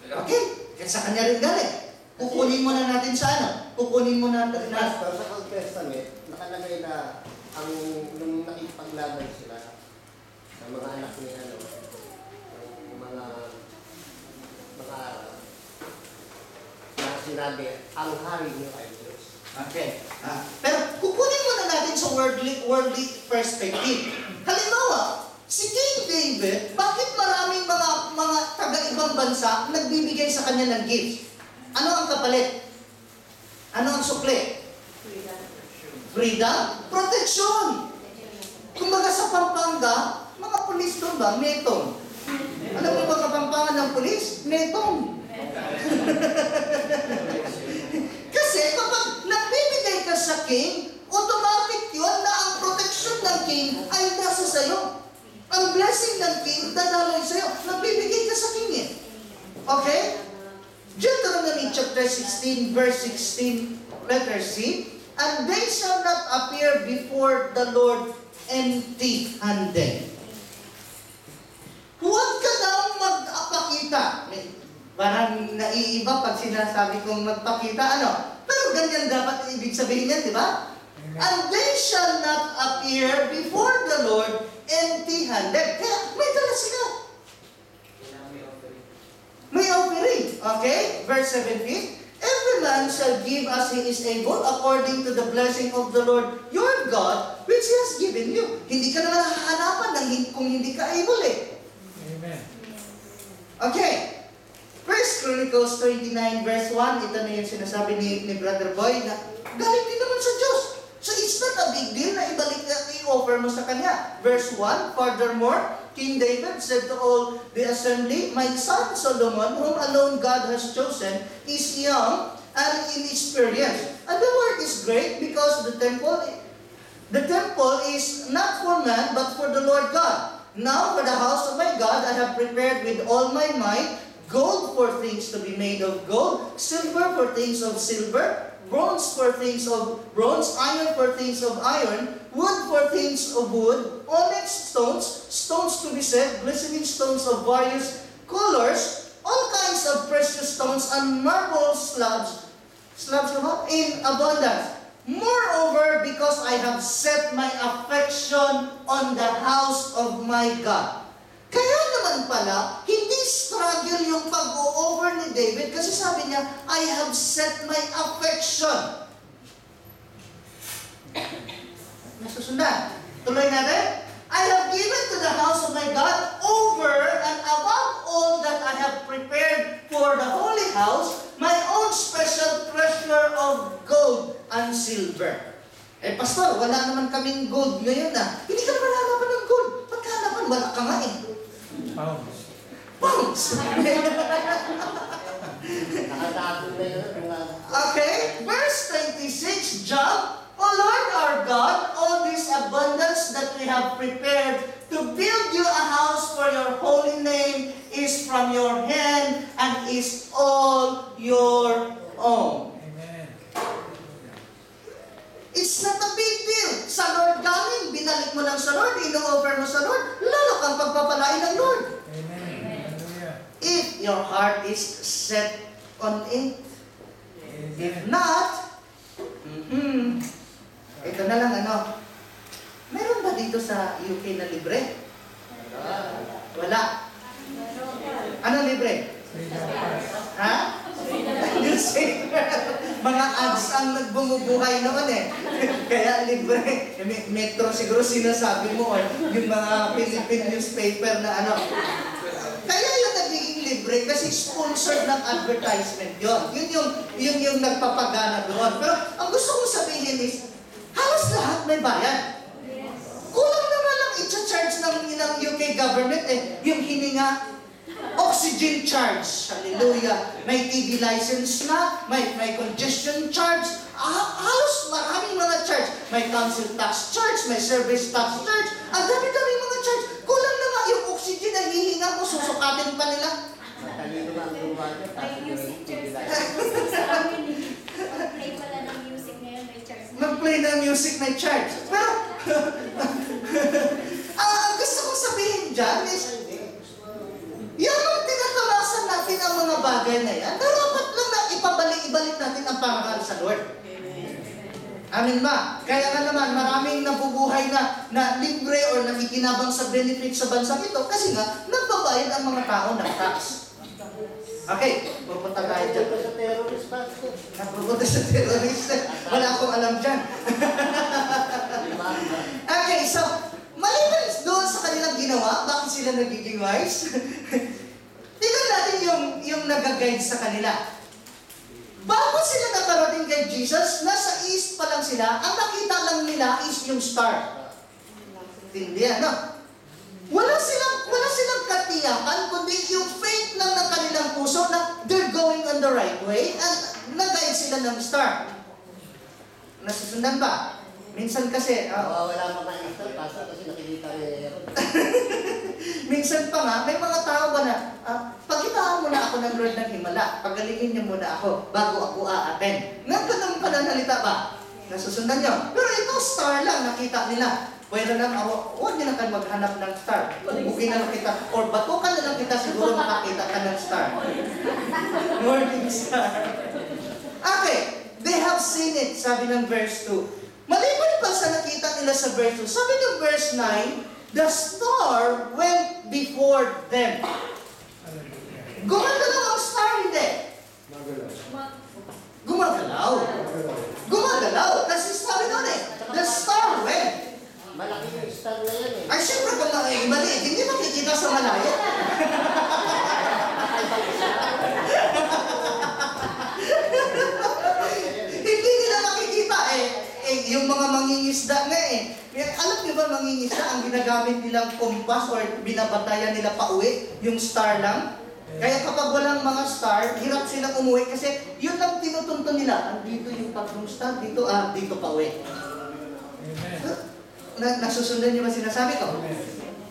Okay, kasi sa kanya rin galing. Kukunin mo na natin sa ano? Kukunin mo na natin na. Sa Old Testament, nakalagay na ang nung nakipaglaban sila sa mga anak ni ano, ng mga Arab, na sinabi, ang hari niyo ay Diyos. Okay. Pero kukunin muna natin sa worldly perspective. Halimbawa, si King David, bakit maraming mga taga-ibang bansa nagbibigay sa kanya ng gifts? Ano ang kapalit? Ano ang sukli? Freedom? Protection! Kumbaga sa Pampanga, mga pulis doon ba? Metong. Alam mo ba kapampangan ng pulis? Metong. Kasi kapag nagbibigay ka sa king, automatic yun na ang protection ng king ay nasa sayo. Ang blessing ng king, dadaloy sa'yo. Nagbibigay ka sa king eh. Okay? Deuteronomy chapter 16, verse 16, letter C, and they shall not appear before the Lord empty-handed. Huwag ka daw magpakita. Parang naiiba pag sinasabi kong magpakita, ano? Pero ganyan dapat ibig sabihin yan, di ba? And they shall not appear before the Lord empty-handed. Kaya may dala sila. May offering. Okay? Verse 17. Every man shall give as he is able according to the blessing of the Lord your God which He has given you. Hindi ka naman hahanapan kung hindi ka able eh. Amen. Okay. 1 Chronicles 29 verse 1, ito na yung sinasabi ni Brother Boy na galing din naman sa Diyos. So it's not a big deal na ibalik at i-offer mo sa Kanya. Verse 1, furthermore, King David said to all the assembly, my son Solomon, whom alone God has chosen, is young and inexperienced. And the work is great because the temple is not for man but for the Lord God. Now for the house of my God I have prepared with all my might gold for things to be made of gold, silver for things of silver, bronze for things of bronze, iron for things of iron, wood for things of wood, onyx stones, stones to be set, glistening stones of various colors, all kinds of precious stones, and marble slabs in abundance. Moreover, because I have set my affection on the house of my God. Kaya naman pala, hindi struggle yung pag-o-over ni David kasi sabi niya, I have set my affection. Nasusundan. Tuloy natin. I have given to the house of my God over and above all that I have prepared for the holy house, my own special treasure of gold and silver. Eh, pastor, wala naman kaming gold ngayon na. Hindi ka naman hanapan ng gold. Pagkahanapan, wala ka nga eh. Pounds. Pounds! Okay, verse 26, Job, O Lord our God, all this abundance that we have prepared to build you a house for your holy name is from your hand and is all your own. Amen. It's not a big deal. Sa Lord galing, binalik mo lang sa Lord, ino-offer mo sa Lord, lalo kang pagpapalain ng Lord. Amen. Hallelujah. If your heart is set on it. If Amen. not, ito na lang ano, meron ba dito sa UK na libre? Wala. Anong libre? Freedom Pass. Ha? Mga ads ang nagbumubuhay naman eh. Kaya libre. Metro siguro sinasabi mo or yung mga Philippine newspaper na ano. Kaya yung nagiging libre kasi sponsored ng advertisement yon. Yun yung nagpapagana doon. Pero ang gusto kong sabihin is, halos lahat may bayad. Kulang naman lang i-charge ng UK government eh, yung hininga, oxygen charge. Hallelujah. May TV license na, may congestion charge. Halos maraming mga charge. May council tax charge, may service tax charge. Ang dami-dami mga charge. Kulang na nga yung oxygen na hihinga mo, susukatin pa nila. Matalino ba ang gumagawa? May music chairs. Sa amin, play pala ng music ngayon, may chairs. Mag-play ng music, may charge. Pero Ang gusto kong sabihin dyan is, yung tinatalasan natin ang mga bagay na yan, dapat lang na ibalik natin ang parangal sa Lord. Amin ba? Kaya nga naman, maraming nabubuhay na libre or nakikinabang sa benefit sa bansang ito kasi nga, nagbabayad ang mga tao ng tax. Okay, pupunta tayo dyan. Ito sa terrorist pastor. Napupunta sa terrorist. Wala akong alam dyan. Okay, so, maliban doon sa kanilang ginawa, bakit sila nagiging wise? Tingnan natin yung nag-guide sa kanila. Bago sila nakarating kay Jesus, nasa east pa lang sila, ang nakita lang nila is yung star. Hindi, ano? Wala silang katiyakan, kundi yung faith lang ng kanilang puso na they're going on the right way at nag-guide sila ng star. Nasusundan ba? Minsan kasi, Wala pa kayo pastor, pastor kasi nakikita rin yun. minsan pa nga, may mga tao ba na, pagitaan mo na ako ng Lord ng Himala, pagalingin niyo muna ako bago ako aaten. Nagkatang pananalita ba? Nasusundan niyo. Pero ito, star lang, nakita nila. Pwede lang, huwag niyo na kayo maghanap ng star. Bugin na lang kita, or batukan na lang kita, siguro makakita ka ng star. Morning star. Okay, they have seen it, sabi ng verse 2. Maliban pa sa nakita nila sa verse 2, sabi ng verse 9, the star went before them. Gumagalaw ang star, hindi. Gumagalaw. Gumagalaw. Kasi sabi doon the star went. Malaki yung star na yan eh. Ay, siyempre kung maliit, hindi makikita sa malayo. Hindi nila makikita yung mga mangingisda nga alam niyo ba mangingisda, ang ginagamit nilang kompas or binabatayan nila pauwi, yung star lang? Kaya kapag walang mga star, hirap silang umuwi kasi yun lang tinutunto nila. Dito yung tatlong star, dito pauwi. Nasusundan niyo ba sinasabi ko?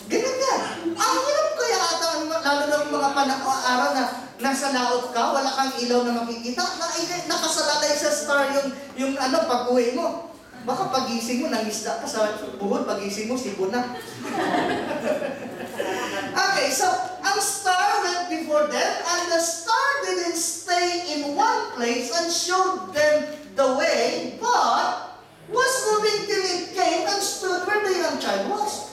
Ganyan yan. Ang hirap kaya ata, lalo na yung mga araw na nasa laot ka, wala kang ilaw na makikita, nakasalalay sa star yung pag-uwi mo. Baka pagising mo, nangisda ka sa buhod, pagising mo, sibo na. Okay, so, ang star went before them, and the star didn't stay in one place and showed them the way, but was moving till it came and stood where the young child was.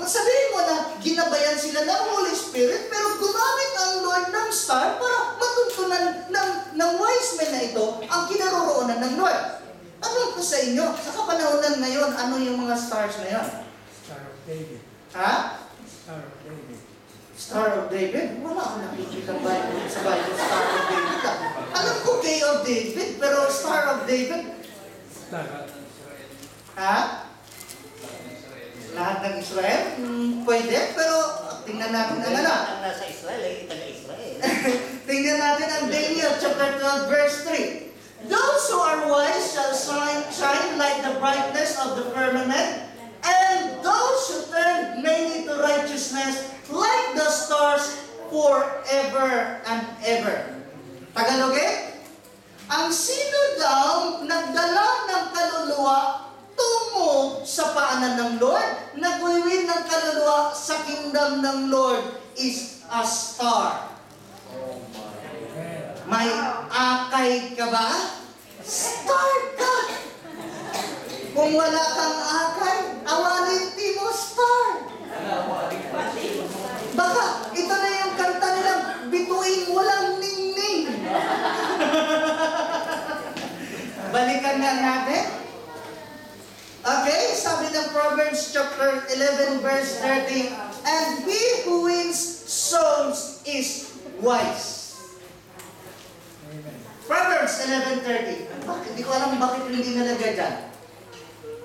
Sabihin mo na ginabayan sila ng Holy Spirit, pero gumamit ang Lord ng star para matuntunan ng wise men na ito ang kinaroroonan ng Lord. Tanong ko sa inyo, sa kapanahonan ngayon, ano yung mga stars na yun? Star of David. Ha? Star of David. Star of David? Wala akong nakikita sa Bible, Star of David. Alam ko Day of David, pero Star of David? Star of Israel. Ha? Lahat ng Israel? Pwede, pero tingnan natin ang ano. Ang nasa Israel, ita na Israel. Tingnan natin ang Daniel chapter 12 verse 3. Those who are wise shall shine like the brightness of the firmament, and those who turn many to righteousness like the stars forever and ever. Tagalogin? Ang sino daw nagdala ng kaluluwa tungo sa paanan ng Lord, nagwiwin ng kaluluwa sa kingdom ng Lord is a star. May akay ka ba? Star ka! Kung wala kang akay, awalin mo star. Baka ito na yung kanta nilang bituin walang ningning. Balikan nga natin. Okay, sabi ng Proverbs chapter 11 verse 13, and he who wins souls is wise. Proverbs 11:30. Bakit? Hindi ko alam bakit hindi nalagay dyan.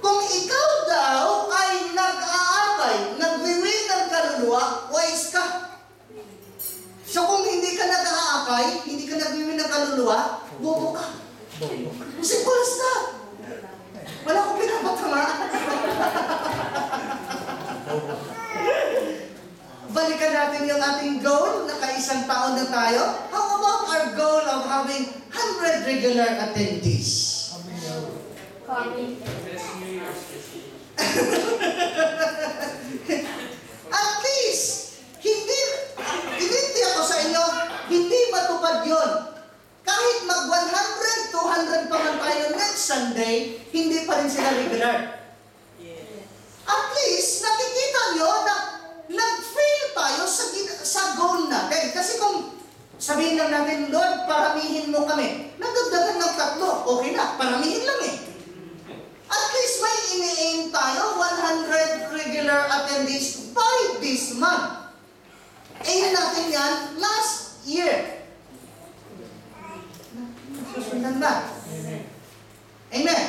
Kung ikaw daw ay nag-aakay, nagwiwin ng kaluluwa, wise ka. So kung hindi ka nag-aakay, hindi ka nagwiwin ng kaluluwa, bobo ka. Simple as that. Wala akong pinapatamaan. balikan natin yung ating goal, nakaisang taon na tayo. How about our goal of having 100 regular attendees? Best New Year's. At least, hindi ako sa inyo, hindi matupad yun. Kahit mag 100, 200 pa man tayo next Sunday, hindi pa rin sila regular. At least, nakikita nyo na nag-fail tayo sa goal natin. Kasi kung sabihin lang natin, Lord, paramihin mo kami. Nagdagdagan ng 3, okay na, paramihin lang eh. At least may ini-aim tayo, 100 regular attendees by this month. Aim natin yan last year. Susundan ba? Amen.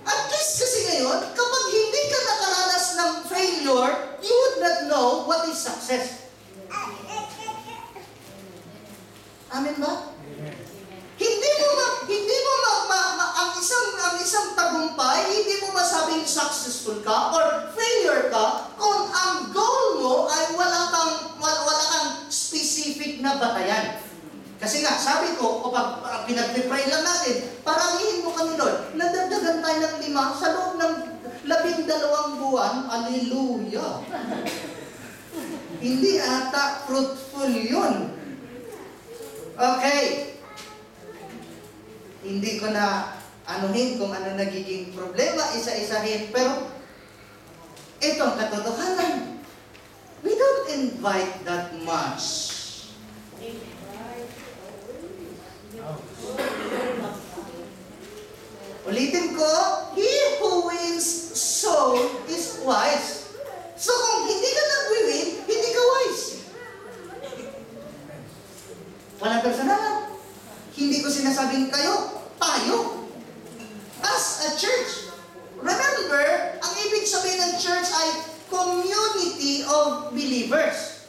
At least kasi ngayon, kapag hindi ka nakaranas ng failure, you would not know what is success. Amen ba? Hindi mo ang isang tagumpay, hindi mo masabing successful ka or failure ka kung ang goal mo ay wala kang specific na batayan. Kasi nga, sabi ko, kapag pinag-pray lang natin, paramihin mo kami, Lord. Nadagdagan tayo ng 5 sa loob ng 12 buwan. Hallelujah! Hindi ata fruitful yun. Okay. Hindi ko na anuhin kung ano nagiging problema, isa-isahin. Pero, itong katotohanan, we don't invite that much. Ulitin ko, he who wins soul is wise. So kung hindi ka nag-win, hindi ka wise. Walang personalan. Hindi ko sinasabing kayo, tayo. As a church. Remember, ang ibig sabihin ng church ay community of believers.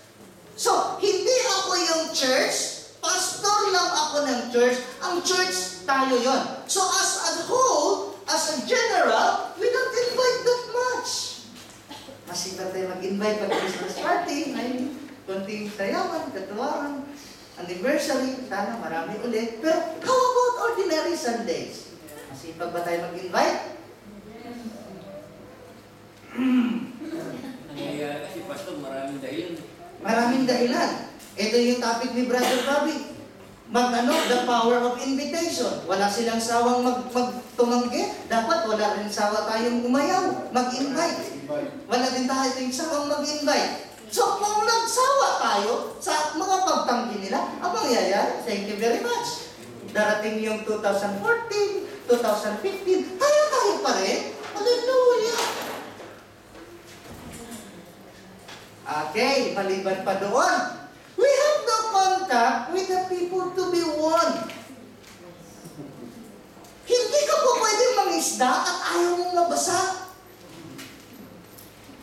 So, hindi ako yung church, pastor lang ako ng church, ang church tayo yon. So as a whole, as a general, we don't invite that much. Masipag tayo mag-invite pag Christmas party, may konting sayawan, katuwaan, anniversary, sana marami ulit. Pero how about ordinary Sundays? Masipag ba tayo mag-invite? Nangyayari kasi, Pastor, maraming dahilan. Maraming dahilan. Ito yung topic ni Brother Bobby. The power of invitation. Wala silang sawang magtumanggi. Dapat wala rin sawa tayong umayaw, mag-invite. Wala din tayong sawang mag-invite. So, kung nagsawa tayo sa mga pagtanggi nila, ang mangyayari, thank you very much. Darating yung 2014, 2015, tayo pa rin. Hallelujah! Okay, maliban pa doon. We have no contact with the people to be won. Hindi ka po pwedeng mangisda at ayaw mong mabasa.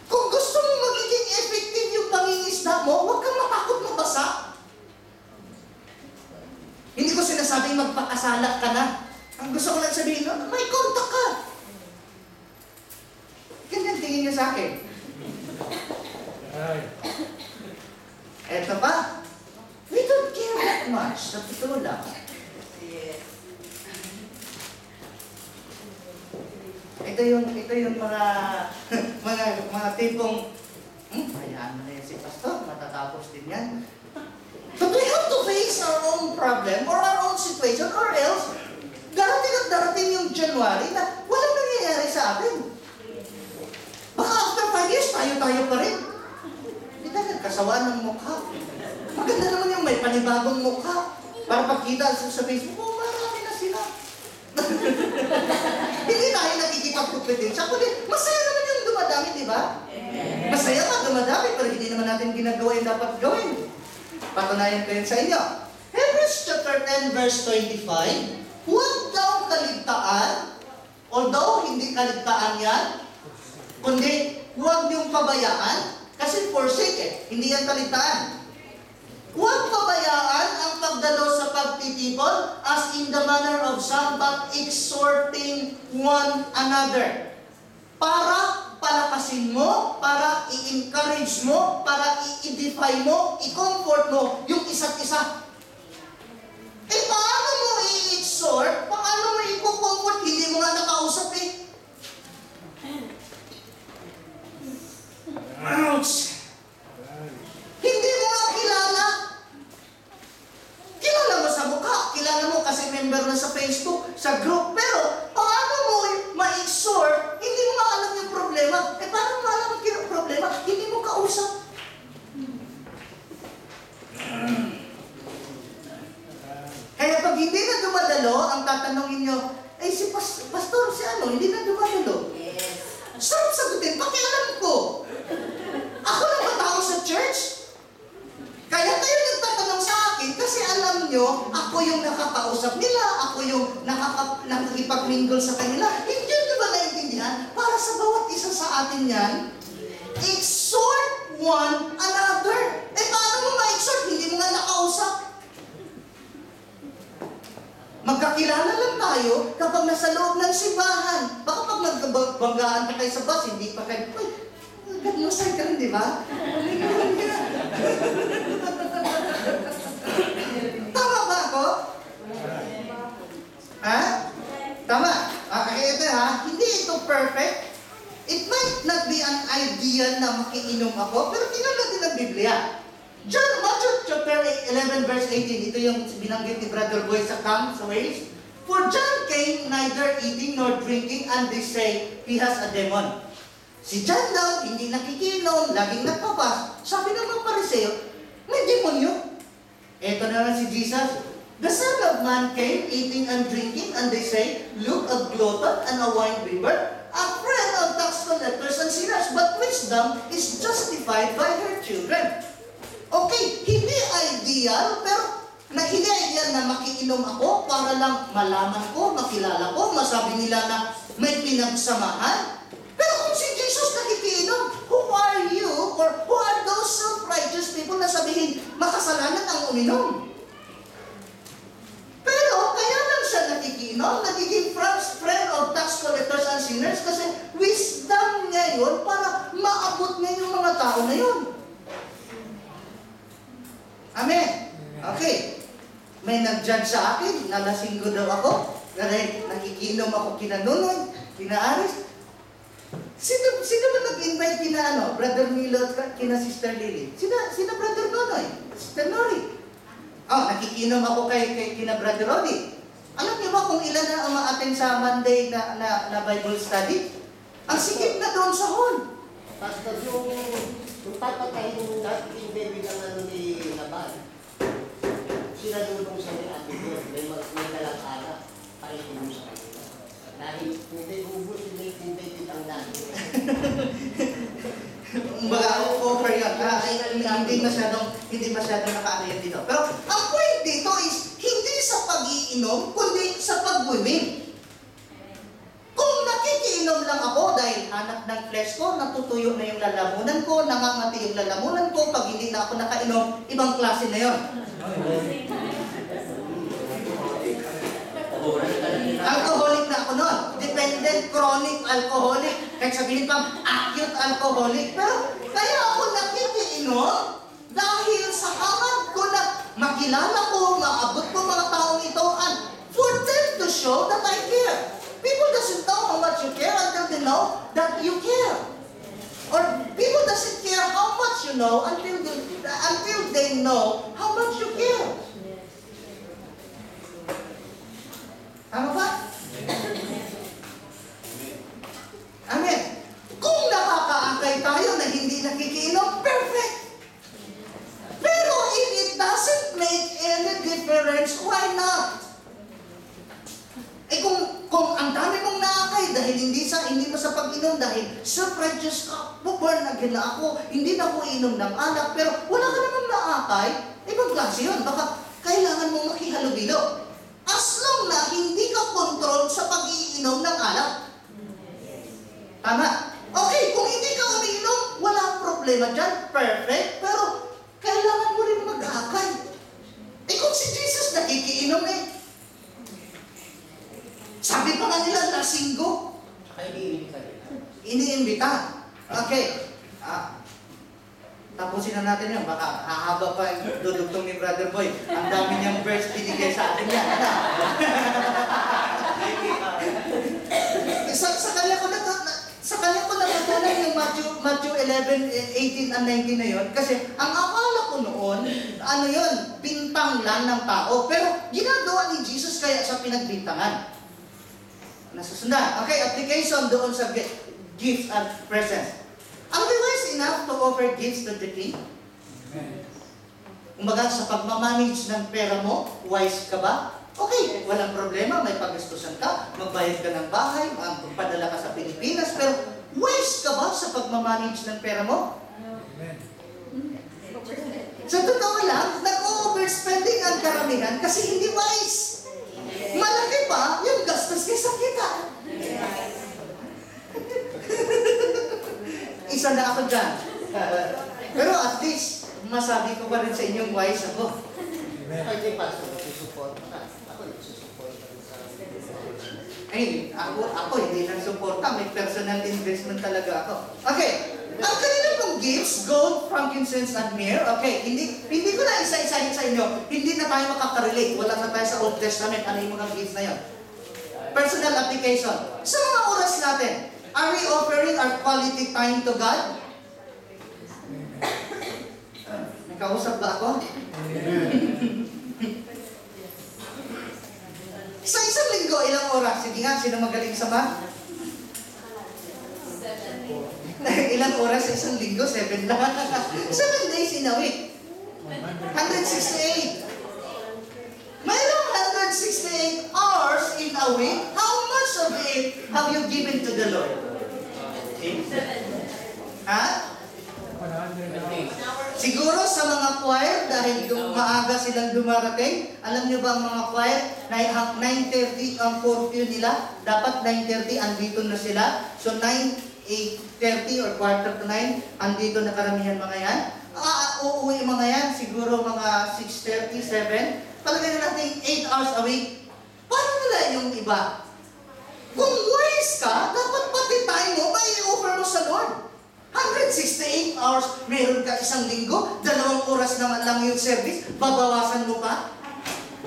Kung gusto mong magiging effective yung pangingisda mo, huwag kang matakot mabasa. Hindi ko sinasabing magpakasalat ka na. Ang gusto ko lang sabihin, may contact ka. Ganyan tingin niyo sa akin. Eto pa, we don't care that much. Sa totoo lang. Ito yung mga mga tipong hayaan mo na yan si Pastor, matatapos din yan. But we have to face our own problem or our own situation or else darating at darating yung January na walang nangyayari sa atin. Baka after 5 years, tayo pa rin. Hindi na nagkasawaan ng mukha. Maganda naman yung may panibagong mukha. Para pagkita sa Facebook, marami na sila. Hindi tayo nakikipag-competensya, kundi masaya naman yung dumadami, di ba? Masaya ka dumadami, pero hindi naman natin ginagawa yung dapat gawin. Patunayan ko yun sa inyo. Hebrews chapter 10 verse 25, huwag daw kaligtaan, although hindi kaligtaan yan, kundi huwag niyong pabayaan, kasi forsake hindi yan kaligtaan. Huwag pabayaan ang pagdalo sa pagtitipon as in the manner of some, but exhorting one another. Para palakasin mo, para i-encourage mo, para i-edify mo, i-comfort mo yung isa't isa. Eh, paano mo i-exhort? Paano mo i-comfort? Hindi mo nga nakausap eh. Ouch! Hindi mo nga kilala. Kilala mo sa mukha, kilala mo kasi member na sa Facebook, sa group, pero paano mo ma-exhort? Hindi mo nga alam yung problema. Eh, paano mo alam yung problema? Hindi mo kausap. Kaya pag hindi na dumadalo, ang tatanungin nyo, eh si pastor, si ano, hindi na dumadalo. Sarap sagutin, pakialam ko. Ako lang ba tao sa church? Kaya kayo nagtatanong sa akin kasi alam nyo, ako yung nakakausap nila, ako yung nakakipag-mingle sa kanila. Hindi nyo ba naintindihan? Para sa bawat isa sa atin yan, exhort one another. Eh paano mo ma-exhort? Hindi mo nga nakausap. Magkakilala lang tayo kapag nasa loob ng simbahan. Baka pag nagbanggaan pa kayo sa bus, hindi pa kayo, uy, ganyan ka rin, di ba? Tama ba ako? Ha? Tama. Ito ha, hindi ito perfect. It might not be an ideal na makiinom ako, pero tingnan natin ang Biblia. Matthew chapter 11 verse 18, ito yung binanggit ni Brother Boy sa camp sa Wales. For John came neither eating nor drinking, and they say he has a demon. Si John daw, hindi nakikinom, laging nagpapas. Sabi ng mga Pariseo, may demonyo. Ito naman si Jesus. The Son of Man came eating and drinking, and they say, look, a glutton and a wine bibber, a friend of tax collectors and sinners, but wisdom is justified by her children. Okay, hindi ideal, pero hindi ideal na makiinom ako para lang malaman ko, makilala ko, masabi nila na may pinagsamahan. Pero kung si Jesus nakikiinom, who are you or who are those self-righteous people na sabihin makasalanan ang uminom? Pero kaya lang siya nakikiinom, nagiging friend of tax collectors and sinners kasi wisdom niya yun para maabot niya yung mga tao na yun. Amen. Okay. May nag-judge sa akin, nalasinggo daw ako, dahil nakikinom ako kina Nunoy, kina Aris. Sino ba nag-invite kina Brother Milo at kina Sister Lily? Sina Brother Nunoy, Sister Nori. Nakikinom ako kay kina Brother Rodi. Alam niyo ba kung ilan na umaattend sa Monday na Bible study? Ang sikip na doon sa hall. Pastor, yung papatayin yung dating baby ng ni Laban, sinalulong siya ni Ate Dios, may dalang ara, pakikinom sa kanila. Dahil hindi ubus, hindi ang dami. Baga, over yun. Hindi masyadong nakaano yun dito. Pero ang point dito is, hindi sa pag-iinom, kundi sa pag-swimming. Kung nakikiinom lang ako dahil anak ng flesh ko, natutuyo na yung lalamunan ko, nangangati yung lalamunan ko, pag hindi na ako nakainom, ibang klase na yun. Alcoholic na ako nun. Dependent, chronic alcoholic. Kahit sabihin pa, acute alcoholic. Pero kaya ako nakikiinom dahil sa hangad ko na makilala ko, maabot ko mga taong ito, and for them to show that I care. People doesn't know how much you care until they know that you care. Or people doesn't care how much you know until they know how much you care. Tama ba? Amen. Kung nakakaangkay tayo na hindi nakikiinom, perfect. Pero if it doesn't make any difference, why not? Eh kung ang dami mong naakay dahil hindi mo sa pag-inom, dahil self-righteous ka, born again na ako, hindi na ako inom ng alak, pero wala ka namang naakay, ibang klase yun. Baka kailangan mong makihalubilo. As long na hindi ka control sa pag-iinom ng alak. Tama? Okay, kung hindi ka umiinom, wala problema dyan, perfect, pero kailangan mo rin mag-akay. Eh kung si Jesus nakikiinom sabi pa nga nila, lasinggo. Kaya iniimbita nila. Iniimbita. Okay. Tapusin na natin yun. Baka hahaba pa yung dudugtong ni Brother Boy. Ang dami niyang verse binigay sa atin yan. Sa kanya ko natutunan yung Matthew 11, 18 and 19 na yun. Kasi ang akala ko noon, ano yun, bintang lang ng tao. Pero ginagawa ni Jesus kaya siya pinagbintangan. Nasusundan. Okay, application doon sa gifts and presents. Are we wise enough to offer gifts to the king? Kumbaga, sa pagmamanage ng pera mo, wise ka ba? Okay, walang problema, may pagastusan ka, magbayad ka ng bahay, magpadala ka sa Pilipinas, pero wise ka ba sa pagmamanage ng pera mo? Sa totoo lang, nag-overspending ang karamihan kasi hindi wise. Malaki pa yung gastos kaysa kita. Isa na ako dyan. Pero at least, masabi ko pa rin sa inyong wise ako. Hindi pa, susupport ka. Ako nagsusupport ka sa... Ay, ako hindi lang suporta. May personal investment talaga ako. Okay. Ang kanina pong gifts, gold, frankincense, and myrrh. Okay, hindi ko na isa-isahin sa inyo. Hindi na tayo makakarelate. Wala na tayo sa Old Testament. Ano yung mga gifts na yun? Personal application. Sa mga oras natin, are we offering our quality time to God? May kausap ba ako? Sa isang linggo, ilang oras? Sige nga, sino magaling sa math? Ilang oras sa isang linggo? 7 lang. 7 days in a week. 168. Mayroong 168 hours in a week. How much of it have you given to the Lord? Ha? 100 hours. Siguro sa mga choir, dahil maaga silang dumarating, alam niyo ba ang mga choir, 9:30 ang curfew nila, dapat 9:30 andito na sila. So 8:30 or 8:45, andito na karamihan mga yan. Uuwi mga yan, siguro mga 6:30, 7. Palagay na natin 8 hours a week. Paano nila yung iba? Kung wise ka, dapat pati time mo, may offer mo sa Lord. 168 hours, meron ka isang linggo, 2 oras naman lang yung service, babawasan mo pa.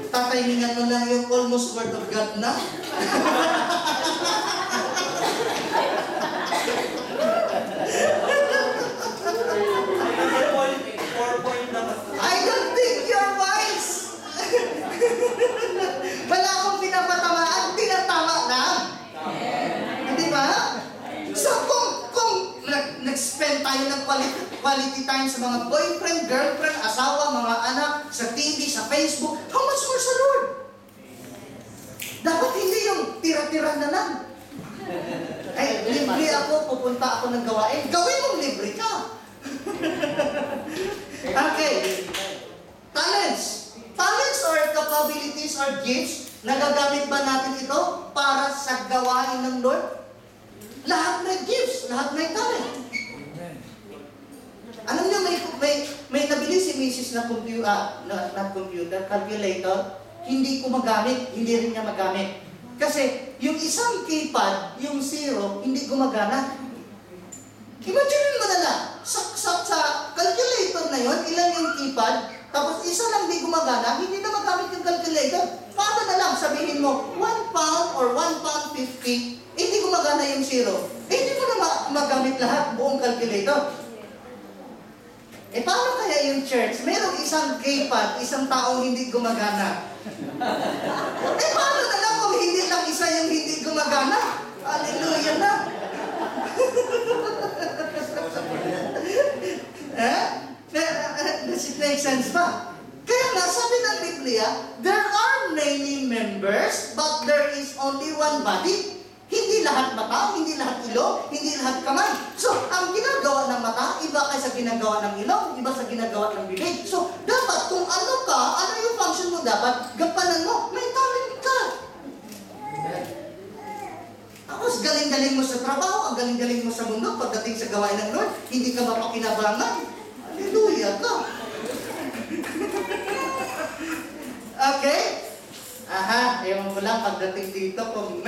Tatimingan mo lang yung almost word of God na. I don't think you're wise. Wala akong pinapatamaan, tinatama lang. Hindi ba? So kung nag-spend tayo ng quality time sa mga boyfriend, girlfriend, asawa, mga anak, sa TV, sa Facebook, how much more sa Lord? Dapat hindi yung tira-tira na lang. Ay, libre ako, pupunta ako ng gawain. Gawin mong libre ka. Okay. Talents. Talents or capabilities or gifts, nagagamit ba natin ito para sa gawain ng Lord? Lahat may gifts, lahat may talent. Alam niyo, may nabili si Mrs. na calculator, hindi ko magamit, hindi rin niya magamit. Kasi yung isang keypad, yung 0, hindi gumagana. Imagine mo na lang, sa calculator na yon, ilan yung keypad, tapos isa lang di gumagana, hindi na magamit yung calculator. Paano na lang sabihin mo, 1 pound or 1 pound 50, hindi gumagana yung 0. Hindi mo na magamit lahat, buong calculator. Eh paano kaya yung church? Merong isang keypad, isang taong hindi gumagana. Eh paano na lang kung hindi lang isa yung hindi gumagana? Hallelujah na! Does it make sense ba? Kaya nga, sabi ng Biblia, there are many members, but there is only one body. Hindi lahat mata, hindi lahat ilong, hindi lahat kamay. So, ang ginagawa ng mata, iba kaysa ginagawa ng ilong, iba sa ginagawa ng bibig. So, dapat kung ano ka, ano yung function mo dapat, gampanan mo, may talent ka. Tapos, galing-galing mo sa trabaho, ang galing-galing mo sa mundo, pagdating sa gawain ng Lord, hindi ka mapakinabangan. Hallelujah ka. Okay? Aha, ewan ko lang pagdating dito kung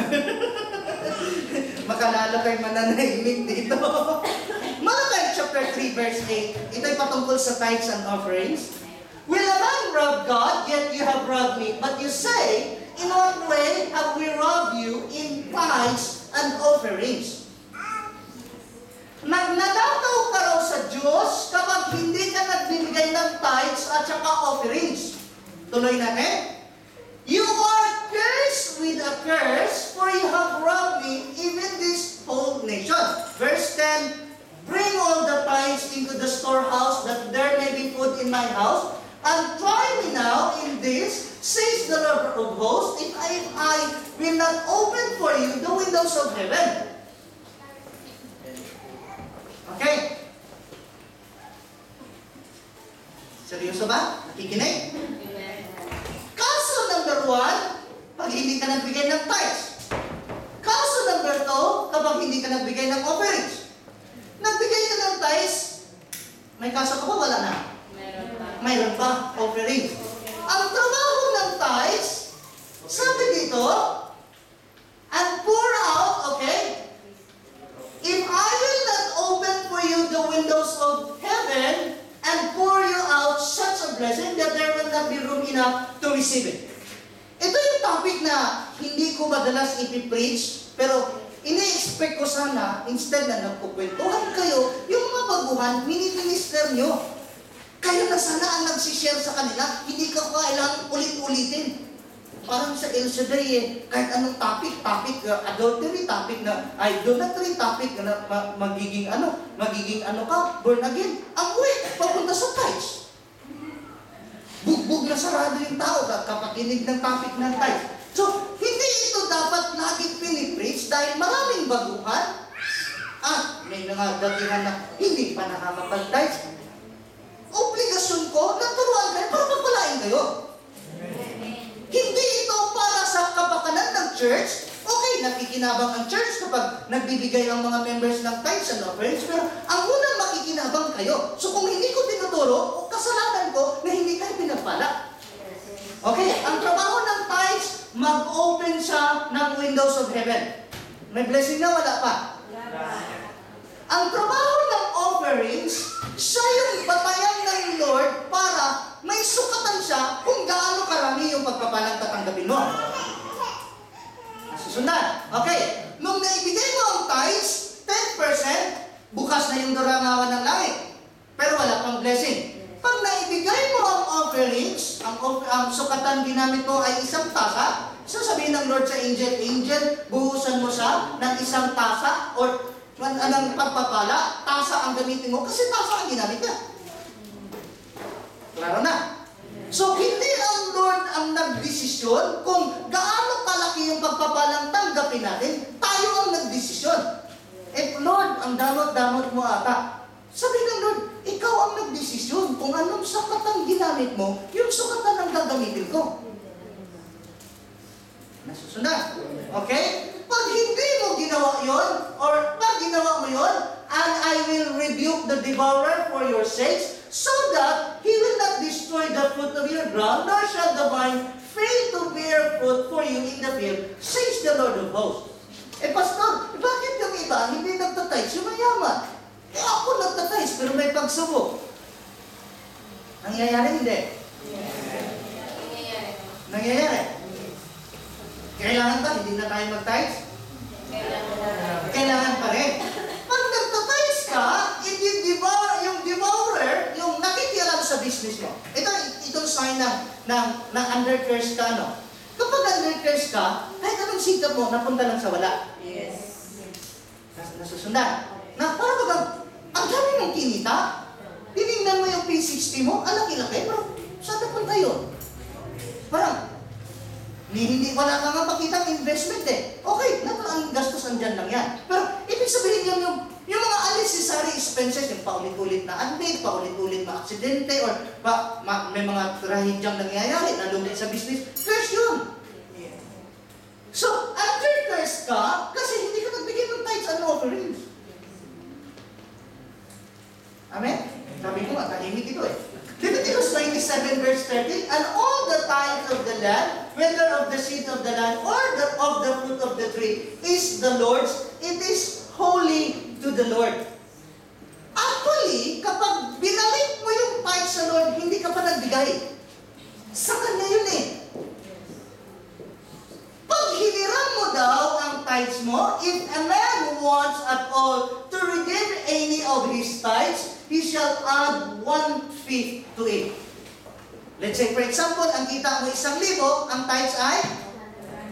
makalala kay mananahimik dito. chapter 3, verse 8. Ito'y patungkol sa tithes and offerings. Will a man rob God, yet you have robbed me? But you say, in what way have we robbed you in tithes and offerings? Nagnanakaw ka raw sa Diyos kapag hindi ka nagbibigay ng tithes at saka offerings. Tuloy natin. You are cursed with a curse, for you have robbed me, even this whole nation. Verse 10, bring all the tithes into the storehouse, that there may be food in my house, and try me now in this, says the Lord of hosts, if I will not open for you the windows of heaven. Okay? Seryoso ba? Nakikinig? Kaso number 1, pag hindi ka nagbigay ng tithes. Kaso number 2, kapag hindi ka nagbigay ng offerings. Nagbigay ka ng tithes, may kaso ka ba? Wala na. Mayroon pa, offerings. Ang trabaho ng tithes, sabi dito, and pour out, okay? If I will not open for you the windows of heaven and pour you out such a blessing that there will not be room enough to receive it. Ito yung topic na hindi ko madalas ipipreach, pero ini-expect ko sana, instead na nagkukwentuhan kayo, yung mga baguhan, mini-minister nyo. Kayo na sana ang nagsishare sa kanila, hindi ka kailangan ulit-ulitin. Parang sa El Shaddai kahit anong topic, adultery topic na, idolatry topic na magiging ka, born again. Ang uwi, papunta sa tithes. Bugbog na sarado yung tao kapakinig ng topic ng tithes. So, hindi ito dapat laging pinipreach dahil maraming baguhan at may mga datihan na hindi pa nakakapag-tithes. Obligasyon ko na turuan kayo para pagpalain kayo. Hindi ito para sa kapakanan ng church. Okay, nakikinabang ang church kapag nagbibigay ang mga members ng tithes and offerings, pero ang unang makikinabang kayo. So kung hindi ko tinuturo, kasalanan ko na hindi kayo pinagpala. Okay, ang trabaho ng tithes, mag-open siya ng windows of heaven. May blessing na, wala pa? Ang trabaho ng offerings, siya yung batayan ng Lord para may sukatan siya kung gaano karami yung pagpapalang tatanggapin mo. Susunod. Okay. Nung naibigay mo ang tithes, 10%, bukas na yung darangawan ng langit. Pero wala pang blessing. Pag naibigay mo ang offerings, ang sukatan ginamit mo ay isang tasa, sasabihin ng Lord sa angel, buhusan mo siya ng isang tasa or anong pagpapala, tasa ang gamitin mo kasi tasa ang ginamit niya. Klaro na. So, hindi ang Lord ang nagdesisyon kung gaano kalaki yung pagpapalang tanggapin natin, tayo ang nagdesisyon. Eh, Lord, ang damot-damot mo ata. Sabi ng Lord, ikaw ang nagdesisyon kung anong sukatan ginamit mo, yung sukatan ang gagamitin ko. Nasusunod. Okay? Pag hindi mo ginawa yon, or pag ginawa mo yon, and I will rebuke the devourer for your sakes, so that he will not destroy the fruit of your ground, nor shall the vine fail to bear fruit for you in the field, says the Lord of hosts. Eh, Pastor, bakit yung iba hindi nagtatize? Yung mayaman. Eh, ako nagtatize, pero may pagsubok. Nangyayari hindi? Nangyayari. Kailangan ba? Hindi na tayo mag-tithes? Kailangan pa rin. Pag nagtatize ka, yung devourer, yung nakikialam sa business mo. Itong sign na under curse ka, no? Kapag under curse ka, kahit anong sikap mo, napunta lang sa wala. Yes. Nasusundan. Na parang bagang, ang dami mong kinita. Tinignan mo yung P60 mo, ang laki-laki, pero saan napunta yun? Parang, hindi, wala ka nga makitang investment eh. Okay, ang gastos andyan lang yan. Pero, ibig sabihin yung mga unnecessary expenses, yung paulit-ulit na admit, paulit-ulit na aksidente, or may mga trahidyang nangyayari, nalungit sa business, curse yun. So, under curse ka, kasi hindi ka nagbigay ng tithes and offerings. Amen? Sabi ko nga, tahimik ito eh. Leviticus 97 verse 13, and all the tithes of the land, whether of the seed of the land or of the fruit of the tree, is the Lord's. It is holy to the Lord. Actually, kapag binalik mo yung tithe sa Lord, hindi ka pa nagbigay. Sa Kanya yun eh. Pag hiniram mo daw ang tithes mo, if a man wants at all to redeem any of his tithes, he shall add 1/5 to it. Let's say, for example, ang kita mo 1,000, ang tithes ay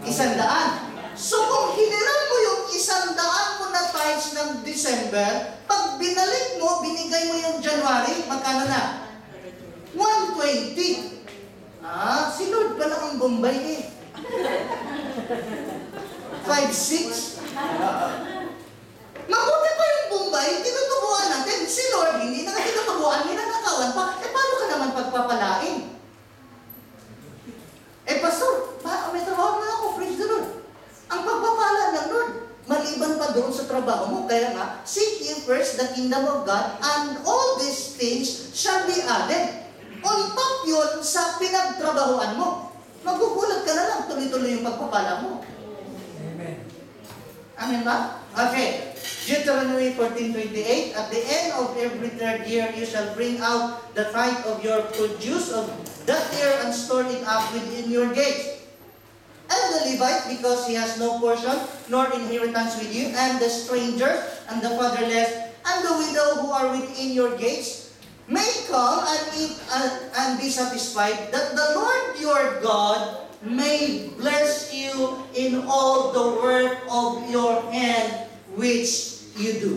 100. So kung hiniram mo yung 100 mo na tithes ng December, pag binalik mo, binigay mo yung January, magkano na? 120. Si Lord pala ang Bombay eh. 5-6. Mabuti pa yung Bombay, tinutubuan natin. Si Lord, hindi na tinutubuan, ninanakawan pa. Paano ka naman pagpapalain? Pastor, may trabaho na ako, praise the Lord. Ang pagpapala ng Lord, maliban pa doon sa trabaho mo, kaya nga, seek ye first the kingdom of God, and all these things shall be added. On top yun sa pinagtrabahoan mo. Magugulat ka na lang, tuloy-tuloy yung pagpapala mo. Amen. Amen ba? Okay. Deuteronomy 14:28, at the end of every third year, you shall bring out the tithe of your produce of that year and store it up within your gates. And the Levite, because he has no portion nor inheritance with you, and the stranger, and the fatherless, and the widow who are within your gates, may come and eat and be satisfied, that the Lord your God may bless you in all the work of your hand which you do.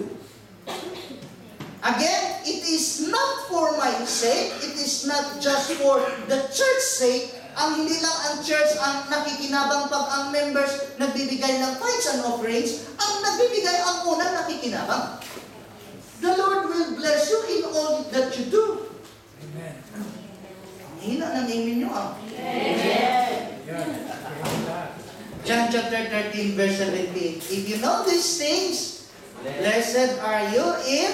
Again, it is not for my sake, it is not just for the church's sake. Ang hindi lang ang church ang nakikinabang pag ang members nagbibigay ng tithes and offerings, ang nagbibigay ang unang nakikinabang. The Lord will bless you in all that you do. Amen. Hina ng amen nyo ah. Yan. John chapter 13 verse 17. If you know these things, blessed are you if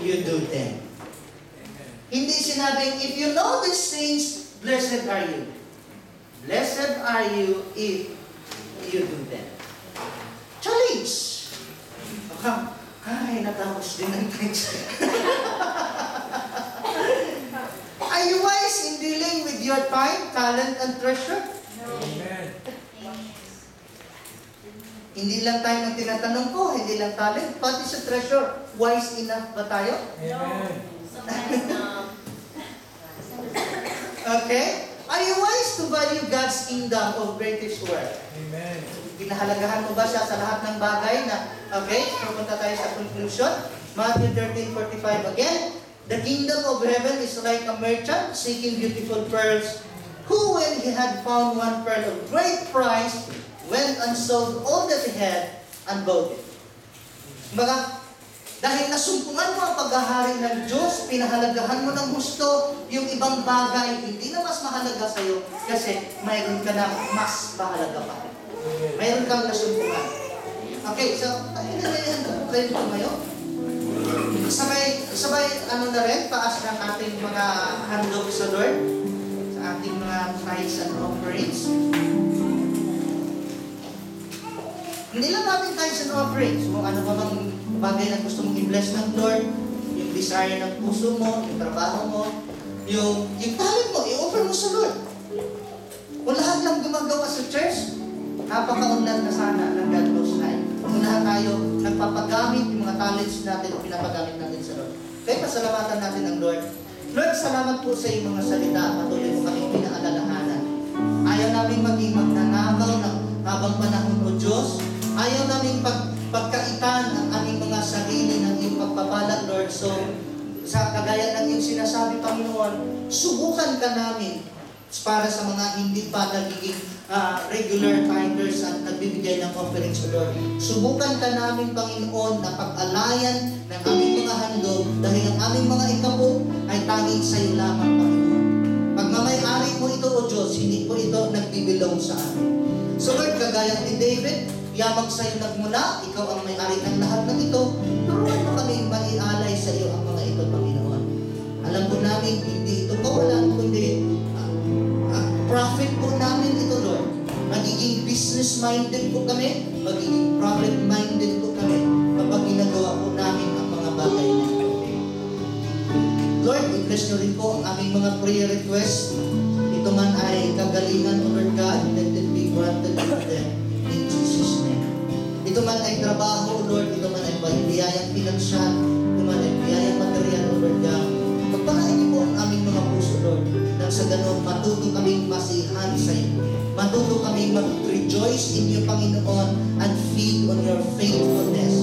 you do them. Hindi sinabing, if you know these things, blessed are you. Blessed are you if you do them. Challenge! Ay, natapos din ang text. Are you wise in dealing with your time, talent, and treasure? Amen. Hindi lang tayo ng tinatanong ko, hindi lang talent, pati sa treasure. Wise enough ba tayo? Amen. Okay? Are you wise to value God's kingdom of greatest world? Amen. Pinahalagahan mo ba siya sa lahat ng bagay na, okay, pupunta tayo sa conclusion. Matthew 13:45 again. The kingdom of heaven is like a merchant seeking beautiful pearls, who when he had found one pearl of great price, went and sold all that he had and bought it. Kumbaga, dahil nasumpungan mo ang paghahari ng Diyos, pinahalagahan mo ng gusto yung ibang bagay, hindi na mas mahalaga sa iyo kasi mayroon ka na mas mahalaga pa. Mayroon kang nasumpungan. Okay, so, kayo tumayo. Sabay, ano na rin, taas ng ating mga handog sa Lord, sa ating mga tithes and offerings. Hindi lang natin tithes and offerings, kung ano ba mang bagay na gusto mong i-bless ng Lord, yung desire ng puso mo, yung trabaho mo, yung talent mo, i-offer mo sa Lord. Kung lahat lang gumagawa sa church, napakaunlad na sana ng God Most High. Kung lahat tayo nagpapagamit yung mga talents natin o pinapagamit natin sa Lord. Kaya pasalamatan natin ang Lord. Lord, salamat po sa iyong mga salita. Patuloy mo kaming pinaalalahanan. Ayaw namin maging magnanakaw ng habang panahon o Diyos. Ayaw namin pagkaitan ang aming mga sarili ng iyong pagpapala, Lord. So, sa kagaya ng iyong sinasabi, Panginoon, subukan ka namin para sa mga hindi pa nagiging regular tithers at nagbibigay ng offerings sa Lord. Subukan ka namin, Panginoon, na pag-alayan ng aming mga handog dahil ang aming mga ikapo ay tanging sa iyo lamang, Panginoon. Pagmamay-ari mo ito, O Diyos, hindi po ito nagbibilong sa amin. So Lord, kagaya ni David, yamang sa iyo nagmula, ikaw ang may-ari ng lahat ng ito, turuan mo kami maialay sa iyo ang mga ito, Panginoon. Alam po namin, hindi ito kawalan, kundi profit po namin ito, Lord. Magiging business-minded po kami, magiging profit-minded po kami kapag ginagawa po namin ang mga bagay na nyo rin po ang aming mga prayer request. Ito man ay kagalingan, O Lord God, let it be granted to them in Jesus' name. Ito man ay trabaho, O Lord, ito man ay biyayang pinansyal, ito man ay biyayang material, O Lord God. Pagpalain niyo po ang aming mga puso, Lord, nang sa ganun matuto kaming masihan sa iyo. Matuto kaming mag-rejoice in you, Panginoon, and feed on your faithfulness,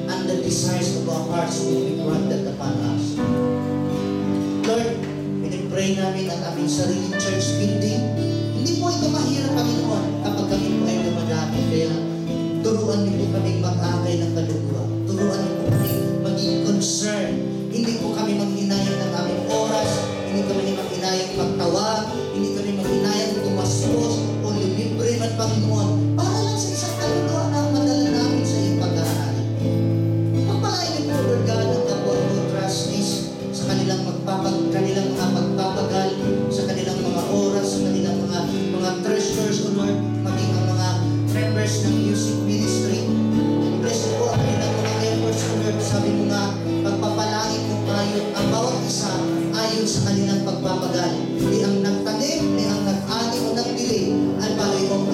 and the desires of our hearts will be granted upon us. Lord, pinipray namin ang aming sariling church building. Hindi po ito mahirap, Panginoon, kapag kami po ay dumadami. Kaya turuan niyo po kaming mag-akay ng kaluluwa. Turuan niyo po kaming maging concern. Hindi po kami maghinayang ng aming oras. Hindi kami maghinayang magtawag. Hindi kami maghinayang tumastos o lumibre man, Panginoon. Para lang sa isang kaluluwa na madala namin sa iyong pag-aaral. Pagpalain niyo po, Lord God, ang kapwa po trustees sa kanilang mga pagpapagal, sa kanilang mga oras, sa kanilang mga treasures, O Lord, maging ang mga members ng music ministry. Bless po ang kanilang mga efforts, O Lord. Sabi mo nga, pagpapalangin mo ayon ang bawat isa ayon sa kanilang pagpapagal. Di ang nagtanim, di ang nag-ani o nagdilig, ay parehong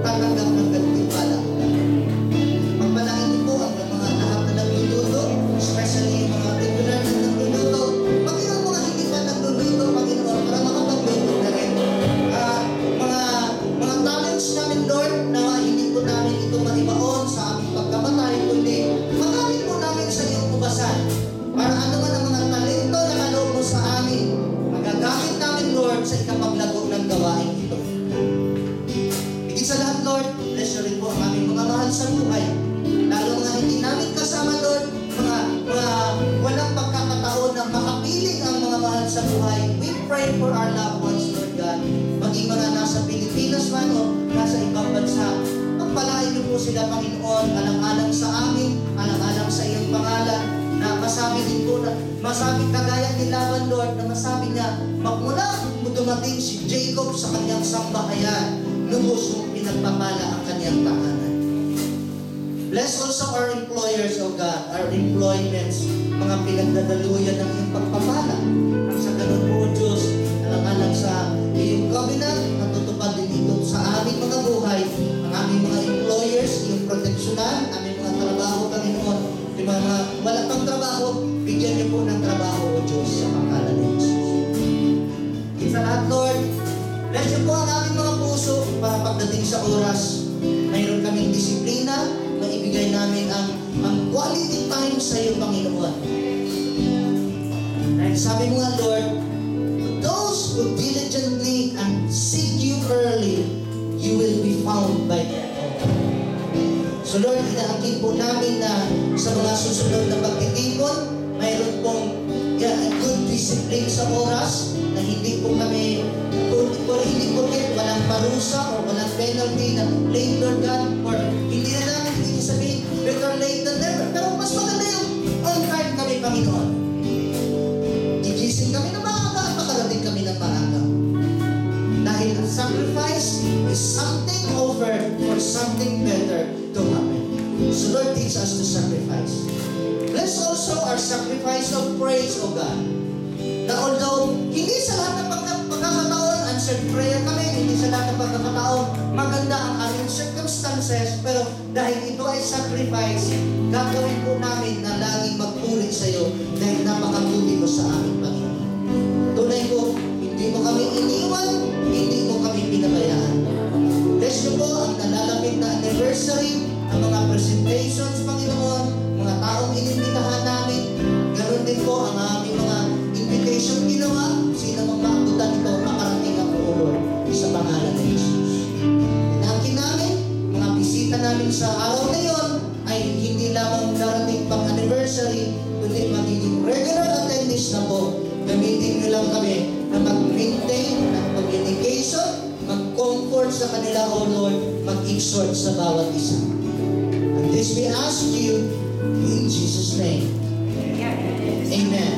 magtatanggap ng gantimpala. Pagpalangin niyo po ang mga lahat na nagluluto, especially yung mga regular na nagluluto, maging ang mga hindi pa nagluluto, Panginoon, para makapagluto na rin. Mga talents namin, Lord, na hindi po namin ito maibaon sa aming pagkamatay, kundi magamit po namin sa iyong ubasan. Para ano man ang mga talento na kaloob mo sa amin, magagamit namin, Lord, sa ikapaglago ng gawain ito. Higit sa lahat, Lord, bless rin po ang aming mga mahal sa buhay. Lalo mga hindi namin kasama, Lord, mga walang pagkakataon na makapiling ang mga mahal sa buhay. We pray for our loved ones, Lord God. Maging mga nasa Pilipinas man o nasa ibang bansa, pagpalain niyo po sila, Panginoon, alang-alang sa amin, alang-alang sa iyong pangalan, na masabi din po na, masabi kagaya ni Laban, Lord, na masabi niya, magmula dumating si Jacob sa kanyang sambahayan, lubos mong pinagpapala ang kanyang tahanan. Bless also our employers, O God, our employments, mga pinagdadaluyan ng iyong pagpapala. Ang sa ganun po, O Diyos, alang-alang sa iyong covenant, natutupad din ito sa aming mga buhay, ang aming mga employers, iyong proteksyonan, aming mga trabaho, Panginoon, yung mga wala pang trabaho, bigyan niyo po ng trabaho, O Diyos, sa pangalan ni Jesus. Sa lahat, Lord, bless niyo po ang aming mga puso para pagdating sa oras, mayroon kaming disiplina, maibigay namin ang quality time sa iyo, Panginoon. Dahil sabi mo nga, Lord, those who diligently and seek you early, you will be found by them. So Lord, inaangkin po namin na sa mga susunod na pagtitipon, mayroon pong good discipline sa oras, na hindi po kami, hindi po walang parusa o walang penalty na late, Lord God, or hindi na namin hindi sabihin, better late than never. Pero mas maganda yung on time kami, Panginoon. Gigising kami na maaga at makarating kami ng maaga. Dahil ang sacrifice is something over for something better to happen. So Lord, teach us to sacrifice. Bless also our sacrifice of praise, O God. Na although hindi sa lahat ng pagkakataon answered prayer kami, hindi sa lahat ng pagkakataon maganda ang aming circumstances, pero dahil ito ay sacrifice, gagawin po namin na laging magpuri sa iyo dahil napakabuti mo sa aming Panginoon. Tunay po, hindi mo kami iniwan, hindi mo kami pinabayaan. Bless niyo po ang nalalapit na anniversary, ang mga presentations, Panginoon, mga taong inimbitahan namin. Ganon din po ang aming mga invitation ginawa. Sino mang maabutan ito, makarating ang Lord sa pangalan ng Jesus. Inaangkin namin, mga bisita namin sa araw na yon ay hindi lamang darating pang anniversary, kundi magiging regular attendees na po. Gamitin nyo lang kami na mag-maintain ng communication, mag-comfort sa kanila, O Lord, mag-exhort sa bawat isa. And this we ask you in Jesus' name. Amen.